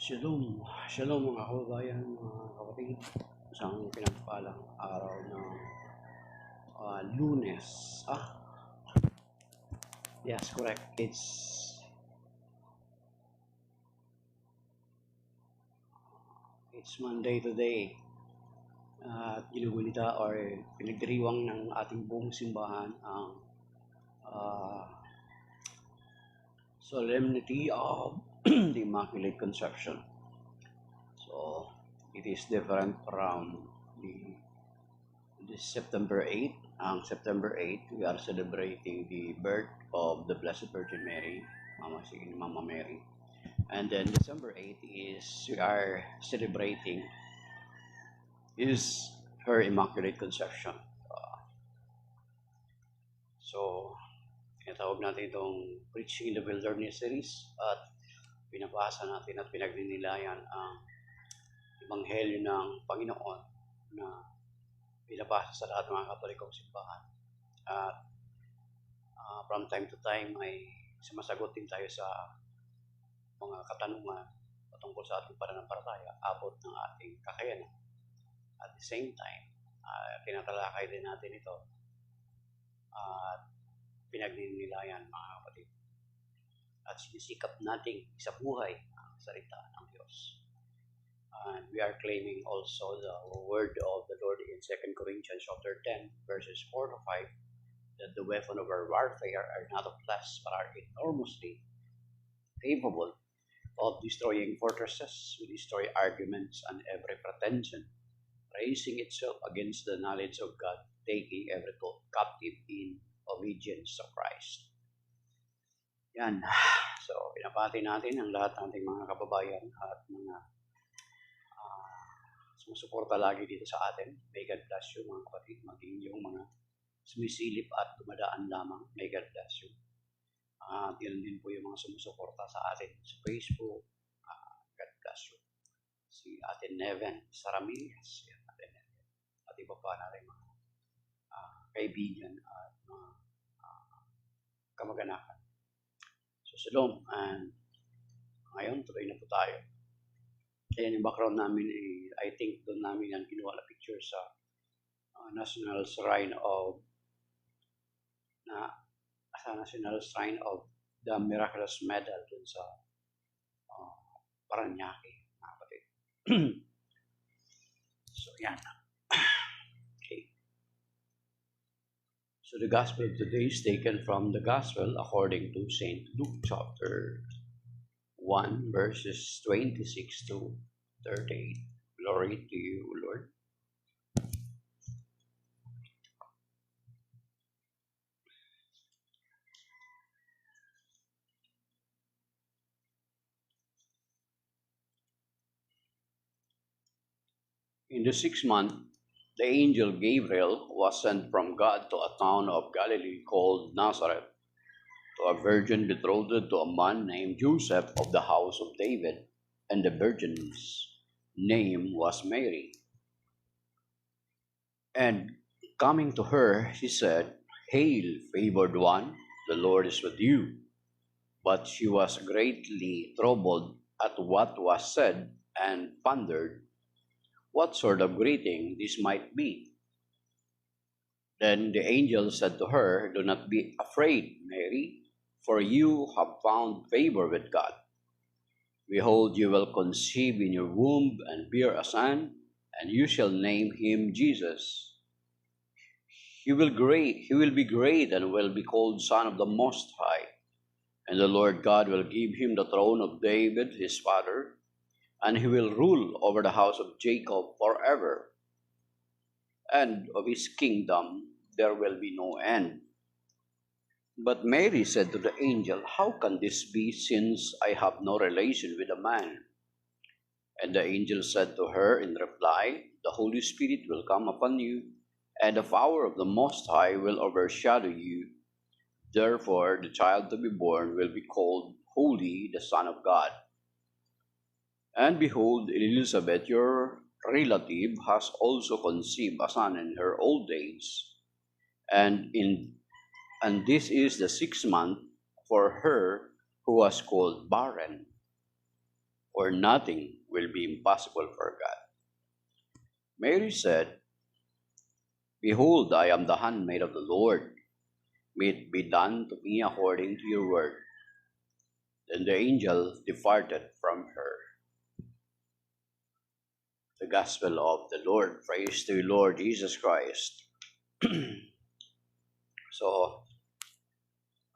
Shalom, shalom mga kababayan, mga kapatid. Isang pinagpalang araw ng Lunes. Yes, correct. It's Monday today. At ginugunita or pinagdiriwang ng ating buong simbahan ang solemnity of the Immaculate Conception. So, it is different from the September 8. Ang September 8, we are celebrating the birth of the Blessed Virgin Mary, Mama Mary. And then December 8 is we are celebrating is her Immaculate Conception. So, tinatawag natin itong Preaching the Wilderness series at pinabasa natin at pinagninilayan ang Ebanghelyo ng Panginoon na pinabasa sa lahat ng mga Katolikong simbahan. At from time to time ay sumasagot din tayo sa mga katanungan patungkol sa ating pananampalataya abot ng ating kakayanan. At the same time, tinatalakay din natin ito at pinagninilayan mga kapatid. At sinisikap nating isabuhay ang salita ng Diyos. And we are claiming also the word of the Lord in 2 Corinthians chapter 10, verses 4 to 5, that the weapon of our warfare are not of flesh, but are enormously capable of destroying fortresses, we destroy arguments and every pretension, raising itself against the knowledge of God, taking every thought captive in obedience to Christ. Yan. So, pinapati natin ang lahat ng ating mga kababayan at mga sumusuporta lagi dito sa atin. May God bless you mga kapatid, maging yung mga sumisilip at dumadaan lamang. May God bless you. Yan din po yung mga sumusuporta sa atin sa Facebook. God bless you. Si Ate Neven Saramillas, Ate Neven, at iba pa natin mga kaibigan at mga kamag-anakan. So, shalom. And ngayon, tuloy na po tayo. Ayan yung background namin, I think doon namin yan kinuha na picture sa National Shrine of the Miraculous Medal dun sa Paranaque, mga kapatid. So, yan. Okay. So, the Gospel of today is taken from the Gospel according to St. Luke chapter 1, verses 26 to 38. Glory to you, Lord. In the 6th month, the angel Gabriel was sent from God to a town of Galilee called Nazareth, to a virgin betrothed to a man named Joseph of the house of David, and the virgin's name was Mary. And coming to her, he said, "Hail, favored one, the Lord is with you." But she was greatly troubled at what was said and pondered what sort of greeting this might be. Then the angel said to her, "Do not be afraid, Mary, for you have found favor with God. Behold, you will conceive in your womb and bear a son, and you shall name him Jesus. He will be great and will be called Son of the Most High. And the Lord God will give him the throne of David his father, and he will rule over the house of Jacob forever. And of his kingdom there will be no end." But Mary said to the angel, "How can this be, since I have no relation with a man?" And the angel said to her in reply, "The Holy Spirit will come upon you, and the power of the Most High will overshadow you. Therefore, the child to be born will be called Holy, the Son of God. And behold, Elizabeth, your relative, has also conceived a son in her old age, and this is the 6th month for her who was called barren. for nothing will be impossible for God. Mary said, Behold, I am the handmaid of the Lord. May it be done to me according to your word. Then the angel departed from her. The Gospel of the Lord. Praise to you, Lord Jesus Christ. So,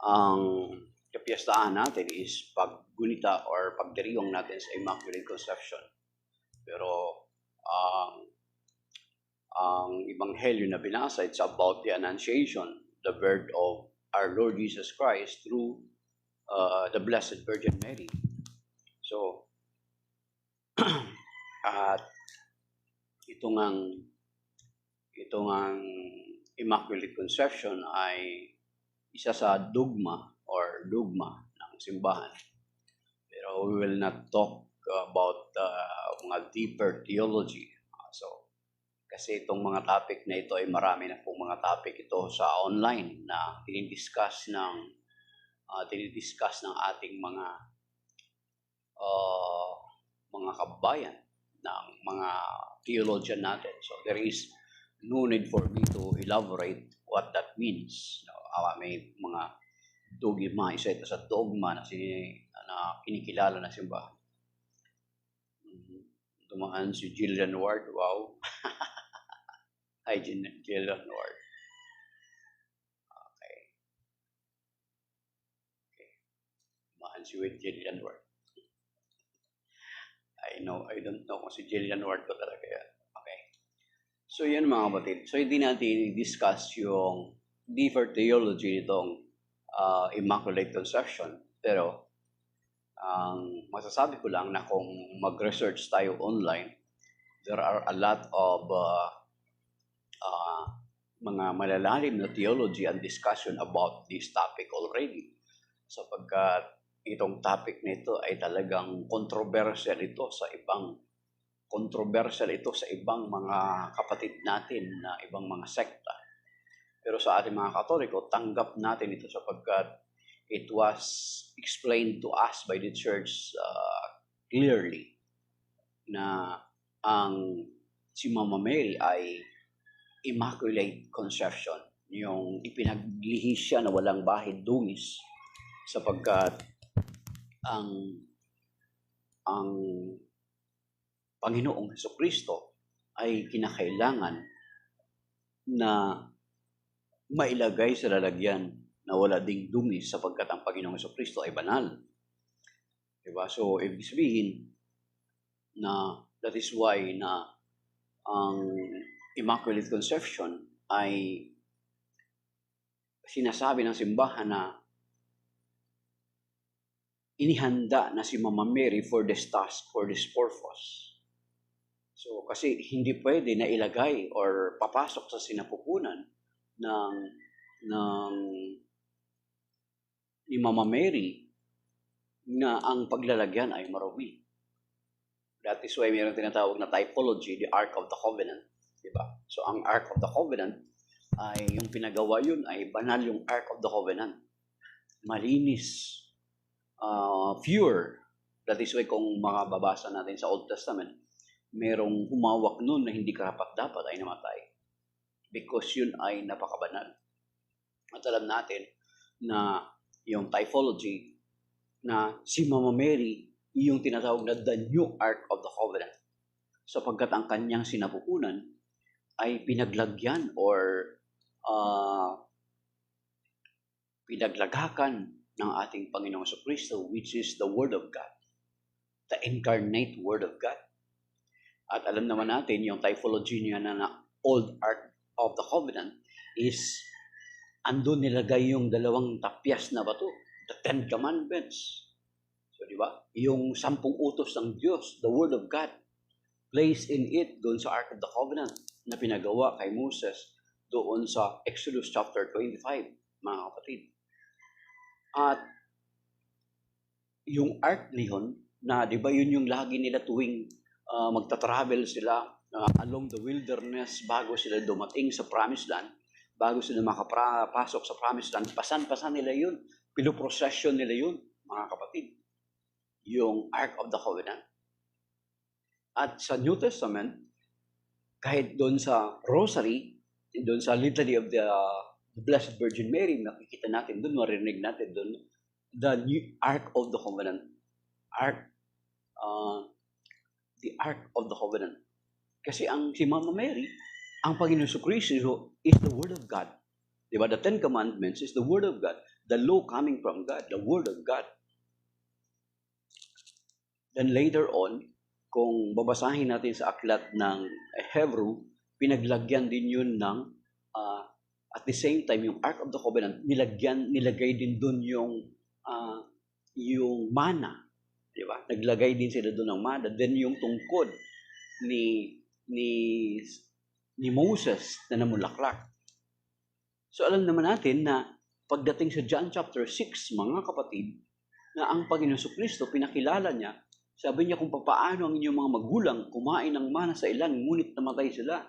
ang kapiyastahan natin is paggunita or pagdiriwang natin sa Immaculate Conception. Pero ang Ebanghelyo na binasa, it's about the Annunciation, the birth of our Lord Jesus Christ through the Blessed Virgin Mary. So, at itong ang Immaculate Conception ay isa sa dogma ng simbahan. Pero we will not talk about mga deeper theology. Kasi itong mga topic na ito ay marami na pong mga topic ito sa online na dinidiscuss ng ating mga kababayan, ng mga theologian natin. So there is no need for me to elaborate what that means. May mga dogma, isa ito sa dogma na kinikilala na simbahan. Dumaan si Jillian Ward, wow. Hi, Jillian Ward. Okay. Dumaan si Jillian Ward. I don't know kung si Jillian Ward ko talaga yan. Okay. So yan mga kapatid. So hindi natin i-discuss yung deeper theology nitong Immaculate Conception. Pero ang masasabi ko lang na kung mag-research tayo online, there are a lot of mga malalalim na theology and discussion about this topic already. Sapagkat itong topic nito ay talagang controversial ito sa ibang mga kapatid natin na ibang mga sekta. Pero sa ating mga Katoliko, tanggap natin ito sapagkat it was explained to us by the church clearly na si Mama Mary ay Immaculate Conception, yung ipinaglihi siya na walang bahid dungis sapagkat ang Panginoong Hesukristo ay kinakailangan na mailagay sa lalagyan na wala ding dungis sapagkat ang Panginoong Hesukristo ay banal. Diba? So, ibig sabihin na that is why na ang Immaculate Conception ay sinasabi ng simbahan na inihanda na si Mama Mary for this task, for this purpose. So, kasi hindi pwede na ilagay or papasok sa sinapupunan ni Mama Mary na ang paglalagyan ay marumi. That is why mayroon tinatawag na typology, the Ark of the Covenant. Diba? So, ang Ark of the Covenant ay yung pinagawa yun ay banal yung Ark of the Covenant. Malinis. Pure. That is why kung makababasa natin sa Old Testament, merong humawak nun na hindi karapat-dapat ay namatay. Because yun ay napakabanal. At alam natin na yung typology na si Mama Mary, yung tinatawag na the new Ark of the Covenant. Sapagkat ang kanyang sinapupunan ay pinaglagyan or pinaglagakan ng ating Panginoong Jesucristo, which is the Word of God. The incarnate Word of God. At alam naman natin, yung typology niya na Old Ark of the Covenant is andun nilagay yung dalawang tapyas na bato, the Ten Commandments. So, di ba? Yung 10 utos ng Diyos, the Word of God, placed in it doon sa Ark of the Covenant na pinagawa kay Moses doon sa Exodus chapter 25, mga kapatid. At yung Ark niyon, na di ba yun yung lagi nila tuwing magta-travel sila along the wilderness bago sila dumating sa Promised Land, bago sila makapasok sa Promised Land, pasan-pasan nila yun, piloprocession nila yun, mga kapatid. Yung Ark of the Covenant. At sa New Testament, kahit doon sa Rosary, doon sa Litany of the Blessed Virgin Mary, nakikita natin doon, marinig natin doon, the new Ark of the Covenant. The Ark of the Covenant. Kasi si Mama Mary, ang Panginoon Kristo is the Word of God. Diba? The Ten Commandments is the Word of God. The law coming from God, the Word of God. Then later on, kung babasahin natin sa aklat ng Hebrew, pinaglagyan din yun ng, at the same time, yung Ark of the Covenant, nilagay din dun yung mana. Diba? Naglagay din sila dun ng mana. Then yung tungkod ni Moses na namulaklak. So alam naman natin na pagdating sa John chapter 6, mga kapatid, na ang Panginoon Kristo, pinakilala niya, sabi niya kung paano ang inyong mga magulang kumain ng mana sa ilan, ngunit namatay sila.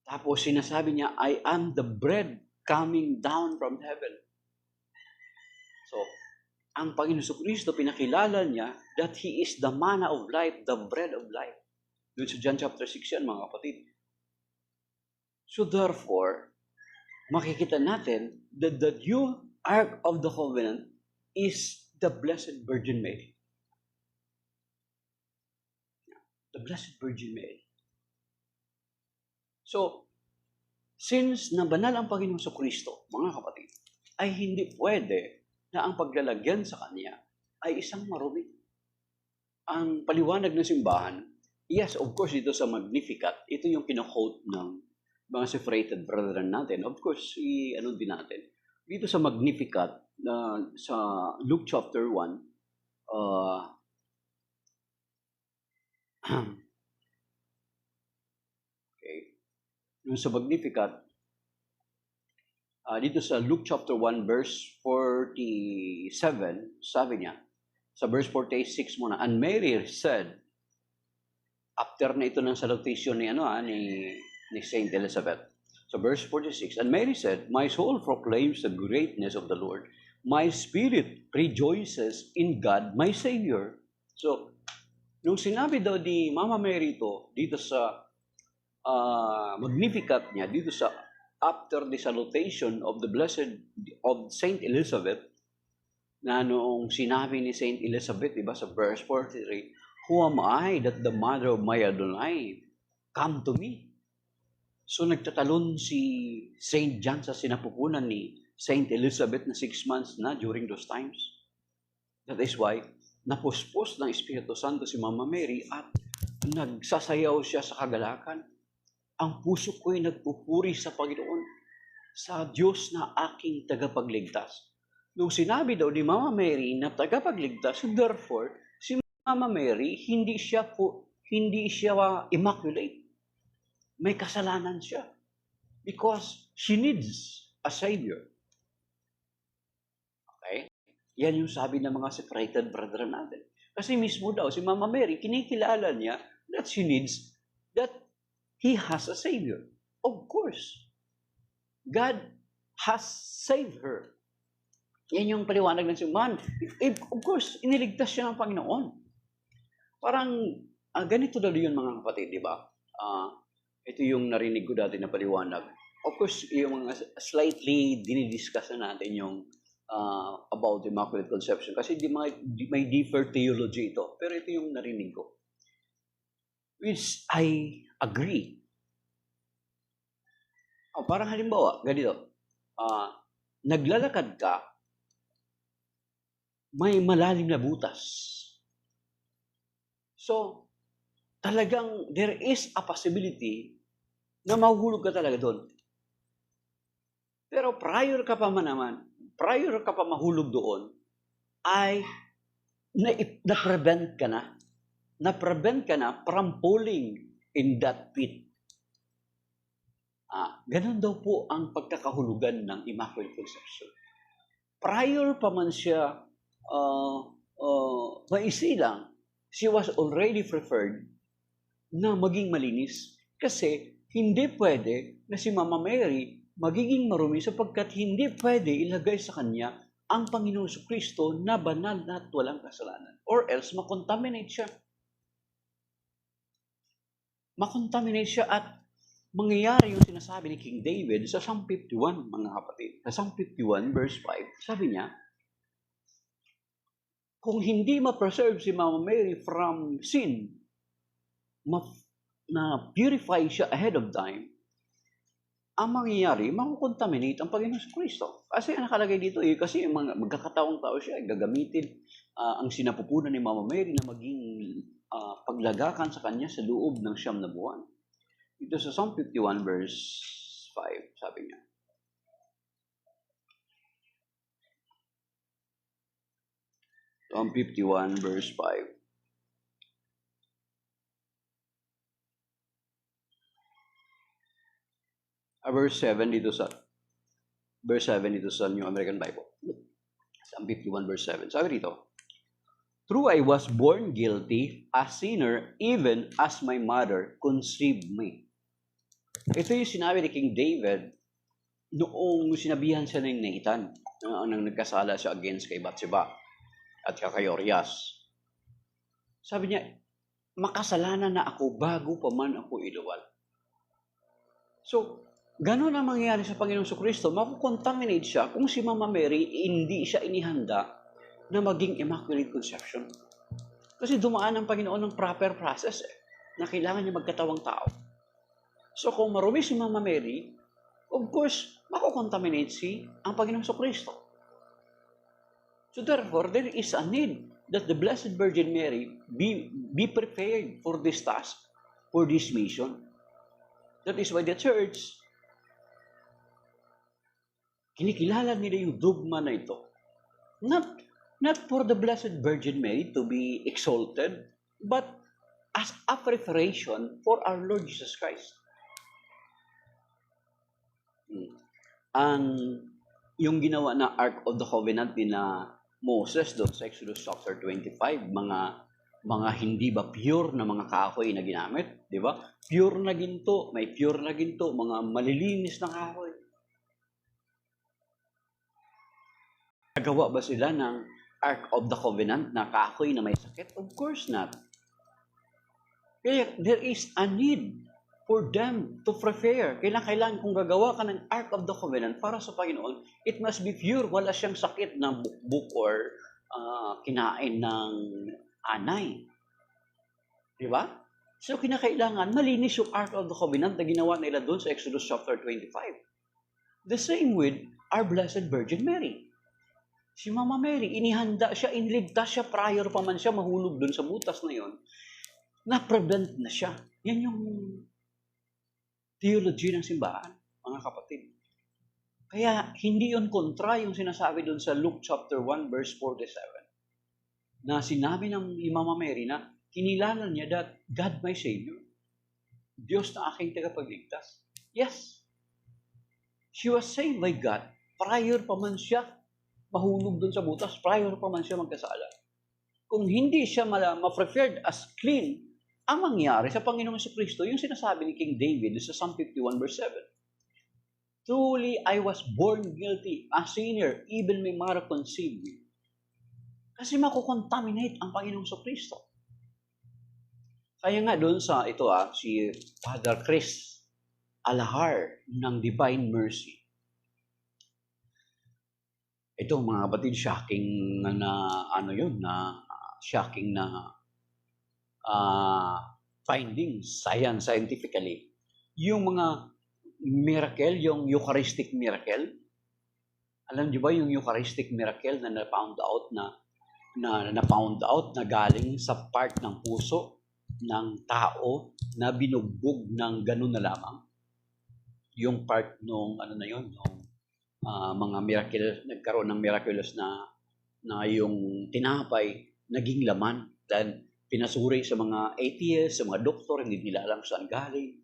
Tapos sinasabi niya, I am the bread coming down from heaven. So, ang Panginoon Kristo, pinakilala niya that He is the manna of life, the bread of life. Doon sa John chapter 6 yan, mga kapatid. So therefore, makikita natin that the new Ark of the Covenant is the Blessed Virgin Mary. The Blessed Virgin Mary. So, since na banal ang Panginoon Kristo, mga kapatid, ay hindi pwede na ang paglalagyan sa Kanya ay isang marumi. Ang paliwanag ng simbahan, yes, of course, dito sa Magnificat, ito yung kino-quote ng mga separated brethren natin. Of course, ano din natin. Dito sa Magnificat, sa Luke chapter 1, okay. Yung sa Magnificat, dito sa Luke chapter 1, verse 47, sabi niya, sa verse 46 muna, and Mary said, after na ito ng salutation ni Saint Elizabeth. So verse 46, and Mary said, my soul proclaims the greatness of the Lord. My spirit rejoices in God, my Savior. So, nung sinabi daw ni Mama Mary ito, dito sa Magnificat niya, dito sa after the salutation of the Blessed, of Saint Elizabeth, na noong sinabi ni Saint Elizabeth, diba, sa verse 43, who am I that the mother of my Adonai come to me? So nagtatalon si Saint John sa sinapupunan ni Saint Elizabeth na 6 months na during those times. That is why napuspos ng Espiritu Santo si Mama Mary at nagsasayaw siya sa kagalakan. Ang puso ko'y nagpupuri sa Panginoon, sa Diyos na aking tagapagligtas. Nung sinabi daw ni Mama Mary na tagapagligtas, therefore, si Mama Mary, hindi siya immaculate. May kasalanan siya. Because she needs a Savior. Okay? Yan yung sabi ng mga separated brethren natin. Kasi mismo daw, si Mama Mary, kinikilala niya that she needs, that He has a Savior. Of course. God has saved her. Yan yung paliwanag ng simbahan. Of course, iniligtas siya ng Panginoon. Parang, ganito daw yun mga kapatid, di ba? Ito yung narinig ko dati na paliwanag. Of course, yung mga slightly dinidiscuss na natin yung about Immaculate Conception. Kasi may deeper theology ito. Pero ito yung narinig ko. Which I agree. Parang halimbawa, ganito. Naglalakad ka, may malalim na butas. So, talagang there is a possibility na mahuhulog ka talaga doon. Pero prior ka pa mahulog doon, ay na-prevent ka na. Na-prevent ka na from falling in that pit. Ganun daw po ang pagkakahulugan ng Immaculate Conception. Prior pa man siya maisilang, she was already preferred na maging malinis. Kasi hindi pwede na si Mama Mary magiging marumi sapagkat hindi pwede ilagay sa kanya ang Panginoon Kristo na banal na at walang kasalanan. Or else, makontaminate siya. makontaminate siya at mangyayari yung sinasabi ni King David sa Psalm 51, mga kapatid. Sa Psalm 51, verse 5, sabi niya, kung hindi ma-preserve si Mama Mary from sin, na purify siya ahead of time, ang mangyayari, makukontaminate ang Panginoon Kristo. Kasi ang nakalagay dito, kasi mga magkakataong tao siya, gagamitin ang sinapupunan ni Mama Mary na maging paglagakan sa kanya sa loob ng 9 na buwan. Ito sa Psalm 51 verse 5, sabi niya. Psalm 51 verse 5. Verse 7 dito sa New American Bible. Psalm 51 verse 7. Sabi dito, true, I was born guilty, a sinner, even as my mother conceived me. Ito yung sinabi ni King David noong sinabihan siya ng Nathan nang nagkasala siya against kay Bathsheba at kay Urias. Sabi niya, makasalanan na ako bago pa man ako iluwal. So, ganun ang mangyayari sa Panginoong Kristo. Makukontaminate siya kung si Mama Mary hindi siya inihanda na maging Immaculate Conception. Kasi dumaan ang Panginoon ng proper process na kailangan niya magkatawang tao. So kung marumi si Mama Mary, of course, makukontaminate ang Panginoong Kristo. So therefore, there is a need that the Blessed Virgin Mary be prepared for this task, for this mission. That is why the Church, kinikilala nila yung dogma na ito. Not for the Blessed Virgin Mary to be exalted, but as a preparation for our Lord Jesus Christ. Yung ginawa na Ark of the Covenant ni na Moses doon sa Exodus chapter 25, mga hindi ba pure na mga kahoy na ginamit, di ba? Pure na ginto, may pure na ginto, mga malilinis na kahoy. Nagawa ba sila ng Ark of the Covenant na kahoy na may sakit? Of course not. Kaya there is a need for them to prepare. Kailangan kung gagawa ka ng Ark of the Covenant para sa Panginoon, it must be pure. Wala siyang sakit na bukbuk or kinain ng anay. Di ba? So kinakailangan malinis yung Ark of the Covenant na ginawa nila doon sa Exodus chapter 25. The same with our Blessed Virgin Mary. Si Mama Mary, inihanda siya, iniligtas siya prior pa man siya mahulog doon sa butas na yon. Na-prevent na siya. Yan yung theology ng simbahan, mga kapatid. Kaya hindi yon kontra yung sinasabi doon sa Luke chapter 1 verse 47. Na sinabi ng Mama Mary na kinilala niya that God my Savior. Diyos na aking tagapagligtas. Yes. She was saved by God prior pa man siya mahulog doon sa butas, prior pa man siya magkasala. Kung hindi siya ma-preferred as clean, ang mangyari sa Panginoong Kristo, yung sinasabi ni King David sa Psalm 51 verse 7. Truly, I was born guilty, a sinner, even my mother conceived me. Kasi makukontaminate ang Panginoong Kristo. Kaya nga doon sa ito si Father Chris Alahar ng Divine Mercy. Ito mga kapatid, shocking shocking na findings scientifically. Yung mga miracle, yung Eucharistic miracle, alam niyo ba yung Eucharistic miracle na na-found out na galing sa part ng puso ng tao na binugbog ng ganun na lamang? Yung part nung mga miracle, nagkaroon ng miraculous na yung tinapay naging laman dahil pinasuri sa mga atheists, sa mga doktor, hindi nila alam saan galing.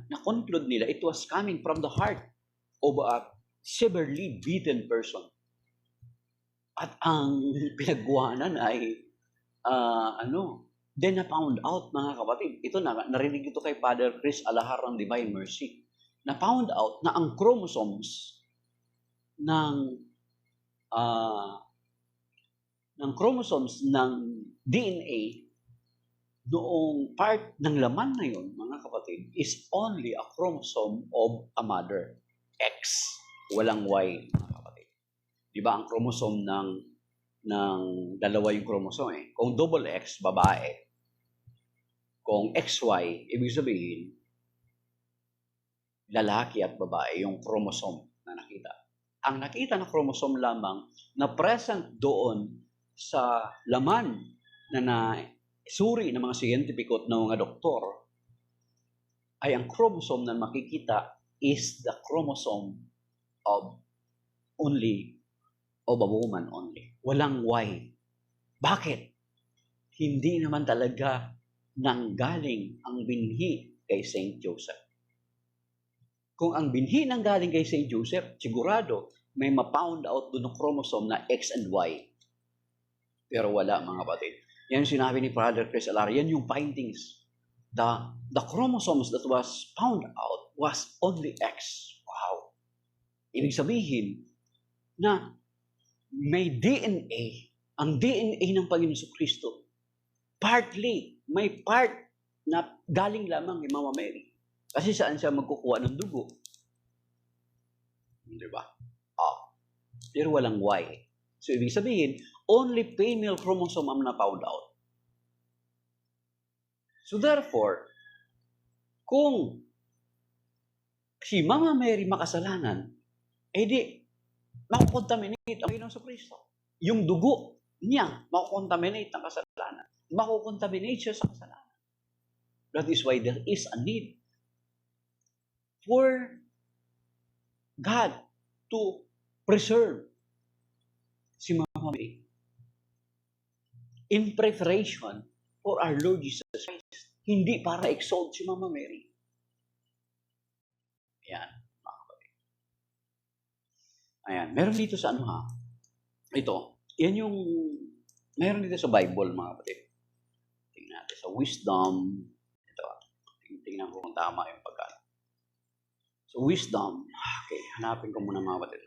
Na-conclude nila, it was coming from the heart of a severely beaten person. At ang pinagkuhanan ay, then na-found out, mga kapatid, ito narinig ito kay Father Chris Alahar ng Divine Mercy, na-found out na ang chromosomes ng DNA noong part ng laman na yun, mga kapatid, is only a chromosome of a mother. X. Walang Y, mga kapatid. Di ba ang chromosome ng dalawa yung chromosome eh. Kung double X, babae. Kung XY, ibig sabihin, lalaki at babae, yung chromosome na nakita. Ang nakita na chromosome lamang na present doon sa laman na suri ng mga scientific at ng mga doktor ay ang chromosome na makikita is the chromosome of a woman only. Walang Y. Bakit? Hindi naman talaga nanggaling ang binhi kay Saint Joseph. Kung ang binhi nanggaling kay Saint Joseph, sigurado may ma-found out doon ng chromosome na X and Y. Pero wala, mga kapatid. Yan sinabi ni Brother Chris Alar, yan yung findings. The chromosomes that was found out was only X. Wow. Ibig sabihin na may DNA, ang DNA ng Panginoon Kristo, partly, may part na galing lamang kay Mama Mary. Kasi saan siya magkukuha ng dugo? Di ba? Pero walang Y. So, ibig sabihin, only female chromosome ang na-found out. So, therefore, kung si Mama Mary makasalanan, di, makukontaminate ang Panginoon sa Kristo. Yung dugo niya, makukontaminate ang kasalanan. Makukontaminate siya sa kasalanan. That is why there is a need for God to preserve si Mama Mary in preparation for our Lord Jesus Christ. Hindi para exalt si Mama Mary. Ayan, mga kapatid. Ayan, meron dito sa ano ha? Ito, yan yung, meron dito sa Bible, mga kapatid. Tingnan natin sa Wisdom. Ito, tingnan ko kung tama yung pagkano. So, Wisdom. Okay, hanapin ko muna, mga kapatid.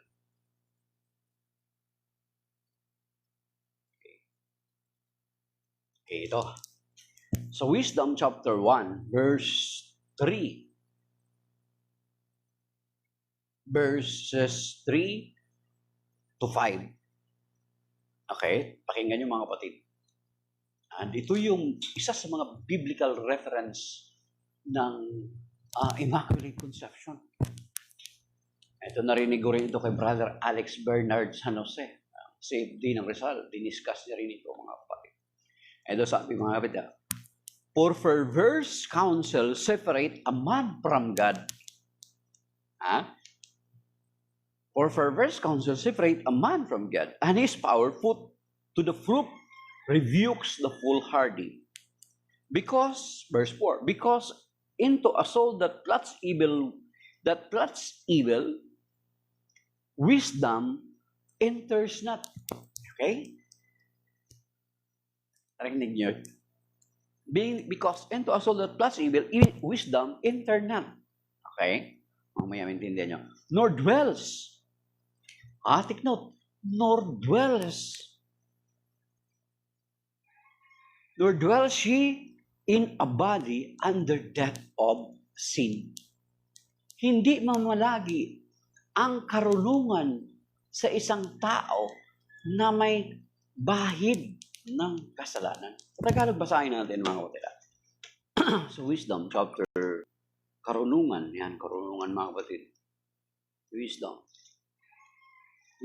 Okay, ito. So, Wisdom chapter 1, verse 3. Verses 3 to 5. Okay? Pakinggan nyo, mga kapatid. And ito yung isa sa mga biblical reference ng Immaculate Conception. Ito narinig ko rin ito kay Brother Alex Bernard San Jose. CFD ng Rizal. Diniscuss niya rin ito, mga kapatid. Ito sabi, mga kapatid. For perverse counsel separate a man from God. For perverse counsel separate a man from God, and his power put to the fruit rebukes the foolhardy. Because, verse 4, because into a soul that plots evil, wisdom enters not. Okay? Narinig niyo? Because into a soul that plots evil, wisdom enter not. Okay? Mamaya maintindihan nyo. Nor dwells. Take note. Nor dwells she in a body under death of sin. Hindi mamalagi ang karunungan sa isang tao na may bahid ng kasalanan. Sa Tagalog, basahin natin, mga kapatid. So, Wisdom, chapter, karunungan. Yan, karunungan, mga kapatid.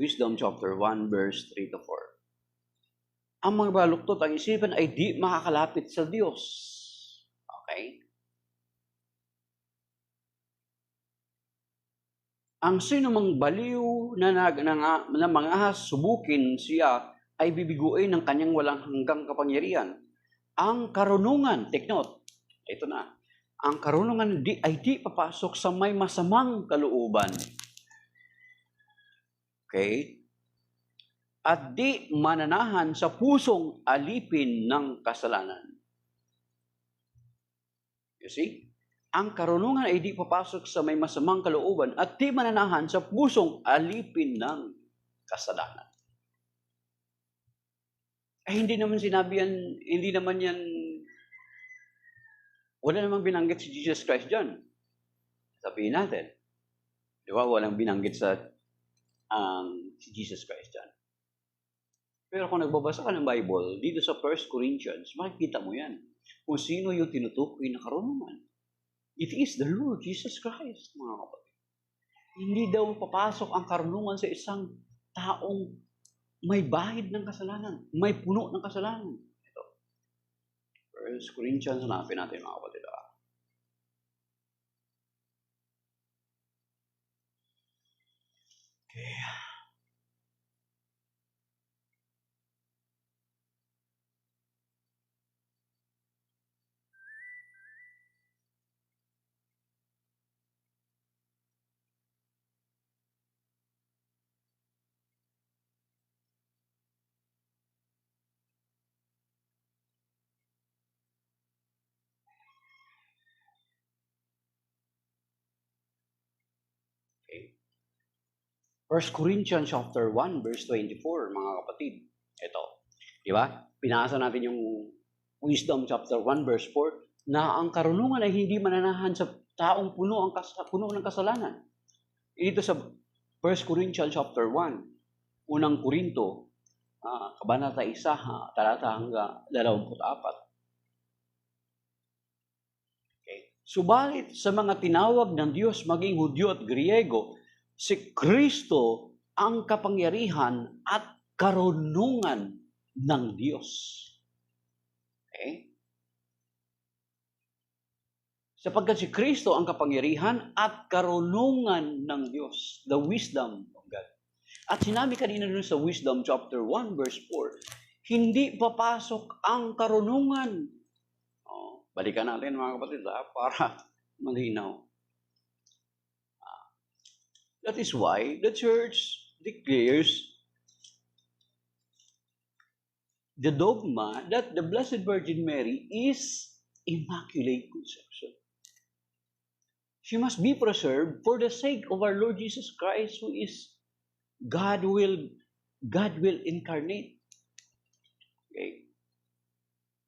Wisdom, chapter 1, verse 3 to 4. Ang mga baluktot, ang isipan ay di makakalapit sa Diyos. Okay? Ang sinumang baliw na mga ahas, subukin siya ay bibiguin ng kanyang walang hanggang kapangyarihan. Ang karunungan, take note, ito na, ang karunungan ay di papasok sa may masamang kalooban. Okay? At di mananahan sa pusong alipin ng kasalanan. You see? Ang karunungan ay di papasok sa may masamang kalooban at di mananahan sa pusong alipin ng kasalanan. Ay, hindi naman yan Wala namang binanggit si Jesus Christ dyan. Sabihin natin. Di ba? Walang binanggit si Jesus Christ dyan. Pero kung nagbabasa ka ng Bible, dito sa 1 Corinthians, makikita mo yan. Kung sino yung tinutukoy na karunungan. It is the Lord Jesus Christ, mga kapatid. Hindi daw papasok ang karunungan sa isang taong may bahid ng kasalanan, may puno ng kasalanan. Ito. 1 Corinthians, hanapin natin, mga kapatid. Okay. Okay. 1 Corinthians chapter 1, verse 24, mga kapatid. Ito. Di ba? Pinasa natin yung Wisdom chapter 1, verse 4, na ang karunungan ay hindi mananahan sa taong puno ng kasalanan. Ito sa 1 Corinthians chapter 1, unang Korinto, kabanata 1, talata hanggang 24. Subalit sa mga tinawag ng Diyos, maging Hudyo at Griego, si Kristo ang kapangyarihan at karunungan ng Diyos. Okay? Sapagkat si Kristo ang kapangyarihan at karunungan ng Diyos. The wisdom of God. At sinabi kanina dun sa Wisdom chapter 1, verse 4, hindi papasok ang karunungan. Balikan natin, mga kapatid, para malinaw. That is why the church declares the dogma that the Blessed Virgin Mary is Immaculate Conception. She must be preserved for the sake of our Lord Jesus Christ, who is God will incarnate. Okay.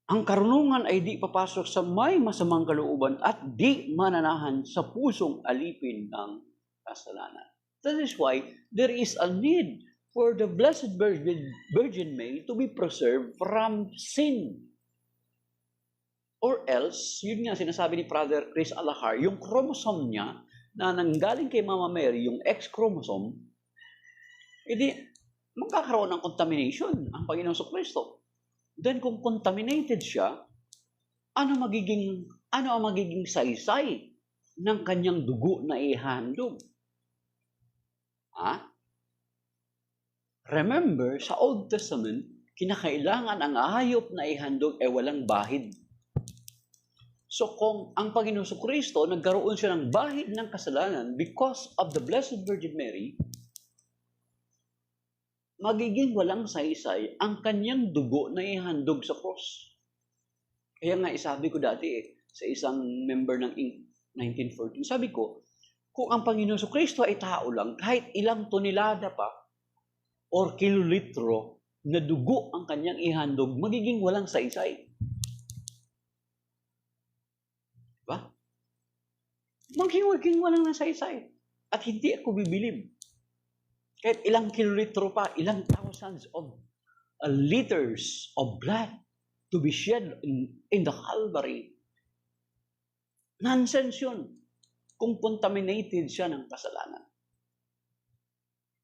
Ang karunungan ay di papasok sa may masamang kalooban at di mananahan sa pusong alipin ng kasalanan. That is why there is a need for the Blessed Virgin Mary to be preserved from sin. Or else, yun nga sinasabi ni Father Chris Alahar, yung chromosome niya na nanggaling kay Mama Mary, yung X chromosome, edi magkakaroon ng contamination ang Panginoong Kristo. Then kung contaminated siya, ano ang magiging saysay ng kanyang dugo na ihandog? Remember, sa Old Testament, kinakailangan ang hayop na ihandog ay walang bahid. So kung ang Panginoong Kristo nagkaroon siya ng bahid ng kasalanan because of the Blessed Virgin Mary, magiging walang saysay ang kanyang dugo na ihandog sa cross. Kaya nga isabi ko dati sa isang member ng 1914, sabi ko, kung ang Panginoon Kristo ay tao lang, kahit ilang tonelada pa or kilolitro na dugo ang kanyang ihandog, magiging walang saysay. Diba? Magiging walang saysay. At hindi ako bibilib. Kahit ilang kilolitro pa, ilang thousands of liters of blood to be shed in the Calvary. Nonsense yun. Kung contaminated siya ng kasalanan.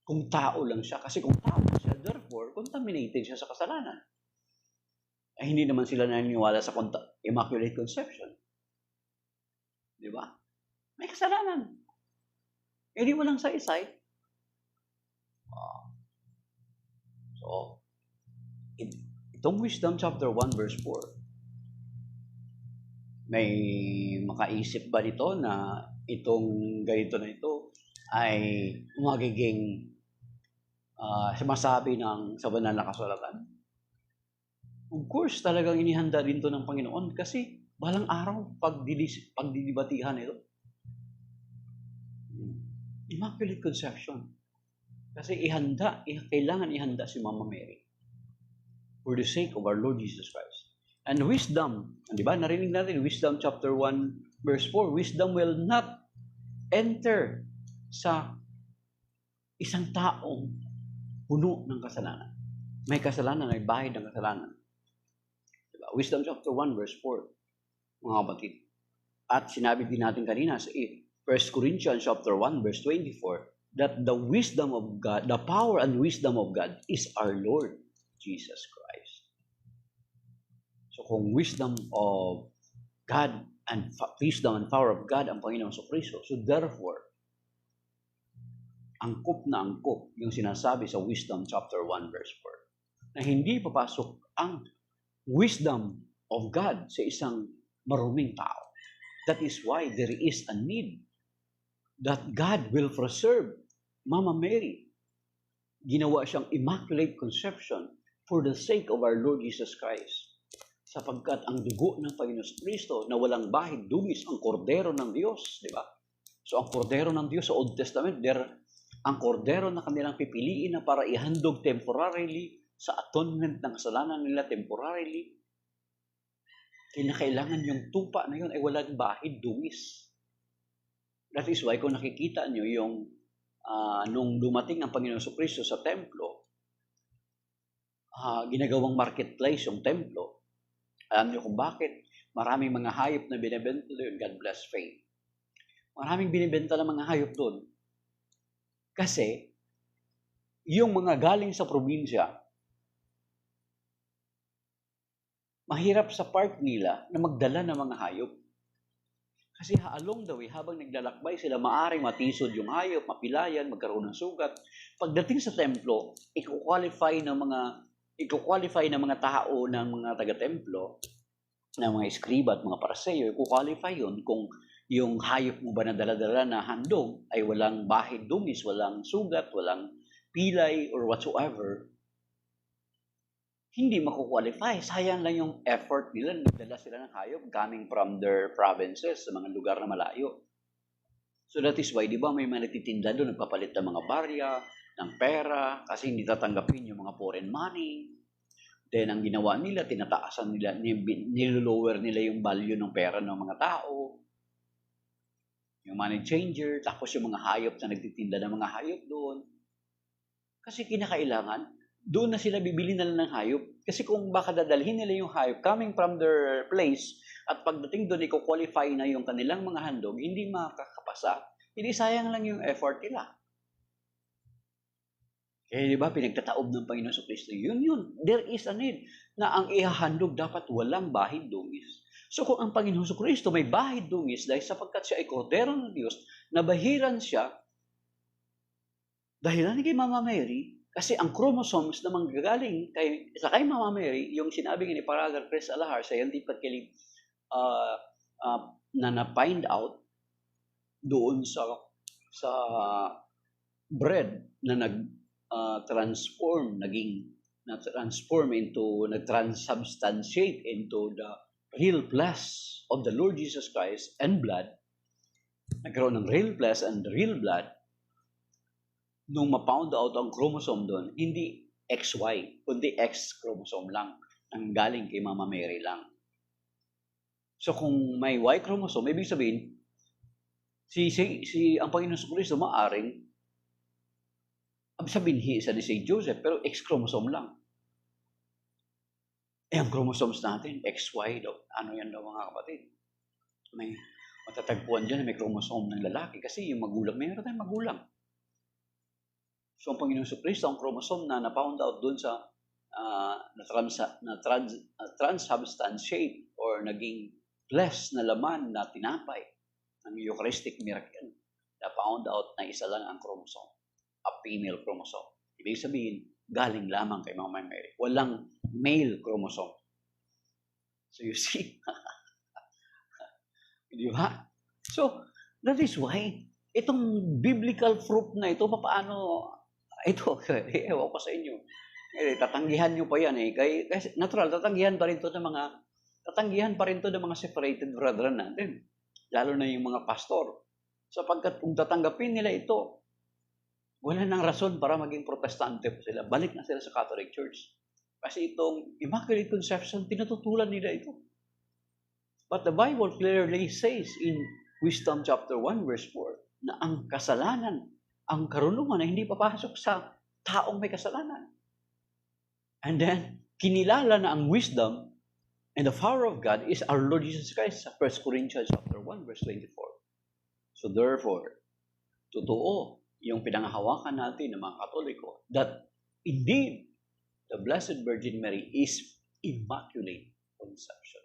Kung tao lang siya. Kasi kung tao siya, therefore, contaminated siya sa kasalanan. Ay hindi naman sila naniniwala sa Immaculate Conception. Di ba? May kasalanan. Hindi walang saysay. So, itong Wisdom chapter 1 verse 4, may makaisip ba nito na itong ganito na ito ay magiging sumasabi ng sa banal na kasulatan? Of course, talagang inihanda rin ito ng Panginoon kasi balang araw pagdidibatihan ito. Immaculate Conception. Kasi kailangan ihanda si Mama Mary for the sake of our Lord Jesus Christ. And wisdom, di ba? Narinig natin, Wisdom chapter 1, verse 4, wisdom will not enter sa isang taong puno ng kasalanan. May kasalanan, may bahid ng kasalanan. Diba? Wisdom chapter 1, verse 4, mga kapatid. At sinabi din natin kanina sa 1 Corinthians chapter 1, verse 24, that the wisdom of God, the power and wisdom of God is our Lord Jesus Christ. So kung wisdom of God and wisdom and power of God ang Panginoong Kristo, so therefore, angkop na angkop yung sinasabi sa Wisdom chapter 1, verse 4, na hindi papasok ang wisdom of God sa isang maruming tao. That is why there is a need that God will preserve Mama Mary. Ginawa siyang immaculate conception for the sake of our Lord Jesus Christ. Sapagkat ang dugo ng Panginoon Kristo na walang bahid dungis, ang kordero ng Diyos, di ba? So ang kordero ng Diyos sa Old Testament, ang kordero na kanilang pipiliin na para ihandog temporarily sa atonement ng kasalanan nila temporarily. Kailangan yung tupa na yun ay walang bahid dungis. That is why kung nakikita nyo yung nung dumating ang Panginoon Kristo sa templo, ginagawang marketplace yung templo. Alam nyo kung bakit? Maraming mga hayop na binibenta doon. God bless faith. Maraming binibenta ng mga hayop doon. Kasi, yung mga galing sa probinsya, mahirap sa part nila na magdala ng mga hayop. Kasi along the way, habang naglalakbay sila, maaring matisod yung hayop, mapilayan, magkaroon ng sugat. Pagdating sa templo, i-qualify ng mga tao, ng mga taga-templo, ng mga eskriba at mga paraseyo, i-qualify yun kung yung hayop mo ba na dala-dala na handog ay walang bahid dungis, walang sugat, walang pilay, or whatsoever, hindi makukwalify. Sayang lang yung effort nila. Nagdala sila ng hayop coming from their provinces sa mga lugar na malayo. So that is why, di ba, may mga nagtitinda doon, nagpapalit ng mga barya, ng pera, kasi hindi tatanggapin yung mga foreign money. Then, ang ginawa nila, tinataasan nila, nilolower nila yung value ng pera ng mga tao. Yung money changer, tapos yung mga hayop na nagtitinda ng mga hayop doon. Kasi kinakailangan, doon na sila bibili na lang ng hayop. Kasi kung baka dadalhin nila yung hayop coming from their place at pagdating doon, i-qualify na yung kanilang mga handog, hindi makakapasa, hindi sayang lang yung effort nila. Eh, di ba, pinagtataob ng Panginoon Kristo. Yun. There is a need na ang ihahandog dapat walang bahid dungis. So kung ang Panginoon Kristo may bahid dungis dahil sapagkat siya ay kordero ng Diyos, nabahiran siya, dahilan kay Mama Mary, kasi ang chromosomes na manggagaling kay Mama Mary, yung sinabi ni Paragar Chris Alahar, scientifically na na-find out doon sa bread na nag-transubstantiate into the real flesh of the Lord Jesus Christ and blood, nagkaroon ng real flesh and real blood. Nung ma-found out ang chromosome doon, hindi XY, kundi X chromosome lang, ang galing kay Mama Mary lang. So kung may Y chromosome, ibig sabihin, ang Panginoon Kristo maaring, sabihin isa ni si Joseph, pero X chromosome lang. Ang chromosomes natin, XY daw. Ano yan daw mga kapatid? May matatagpuan dyan na may chromosome ng lalaki kasi yung magulang, mayroon tayong magulang. So, ang Panginoong Kristo, ang chromosome na na-found out doon sa transubstantiate or naging flesh na laman na tinapay ng Eucharistic miracle, na-found out na isa lang ang chromosome, a female chromosome. Ibig sabihin, galing lamang kay Mama Mary. Walang male chromosome. So, you see? Di ba? So, that is why, itong biblical proof na ito, paano, ito, ewan ko sa inyo. Tatanggihan nyo pa yan eh. Kasi natural, tatanggihan pa rin to ng mga separated brethren natin. Lalo na yung mga pastor. Sapagkat kung tatanggapin nila ito, wala nang rason para maging protestante po sila. Balik na sila sa Catholic Church. Kasi itong Immaculate Conception, tinututulan nila ito. But the Bible clearly says in Wisdom chapter 1 verse 4 na ang kasalanan, ang karunungan ay hindi papasok sa taong may kasalanan. And then, kinilala na ang wisdom and the power of God is our Lord Jesus Christ sa 1 Corinthians chapter 1 verse 24. So therefore, totoo yung pinanghahawakan natin ng mga Katoliko that indeed, the Blessed Virgin Mary is Immaculate Conception.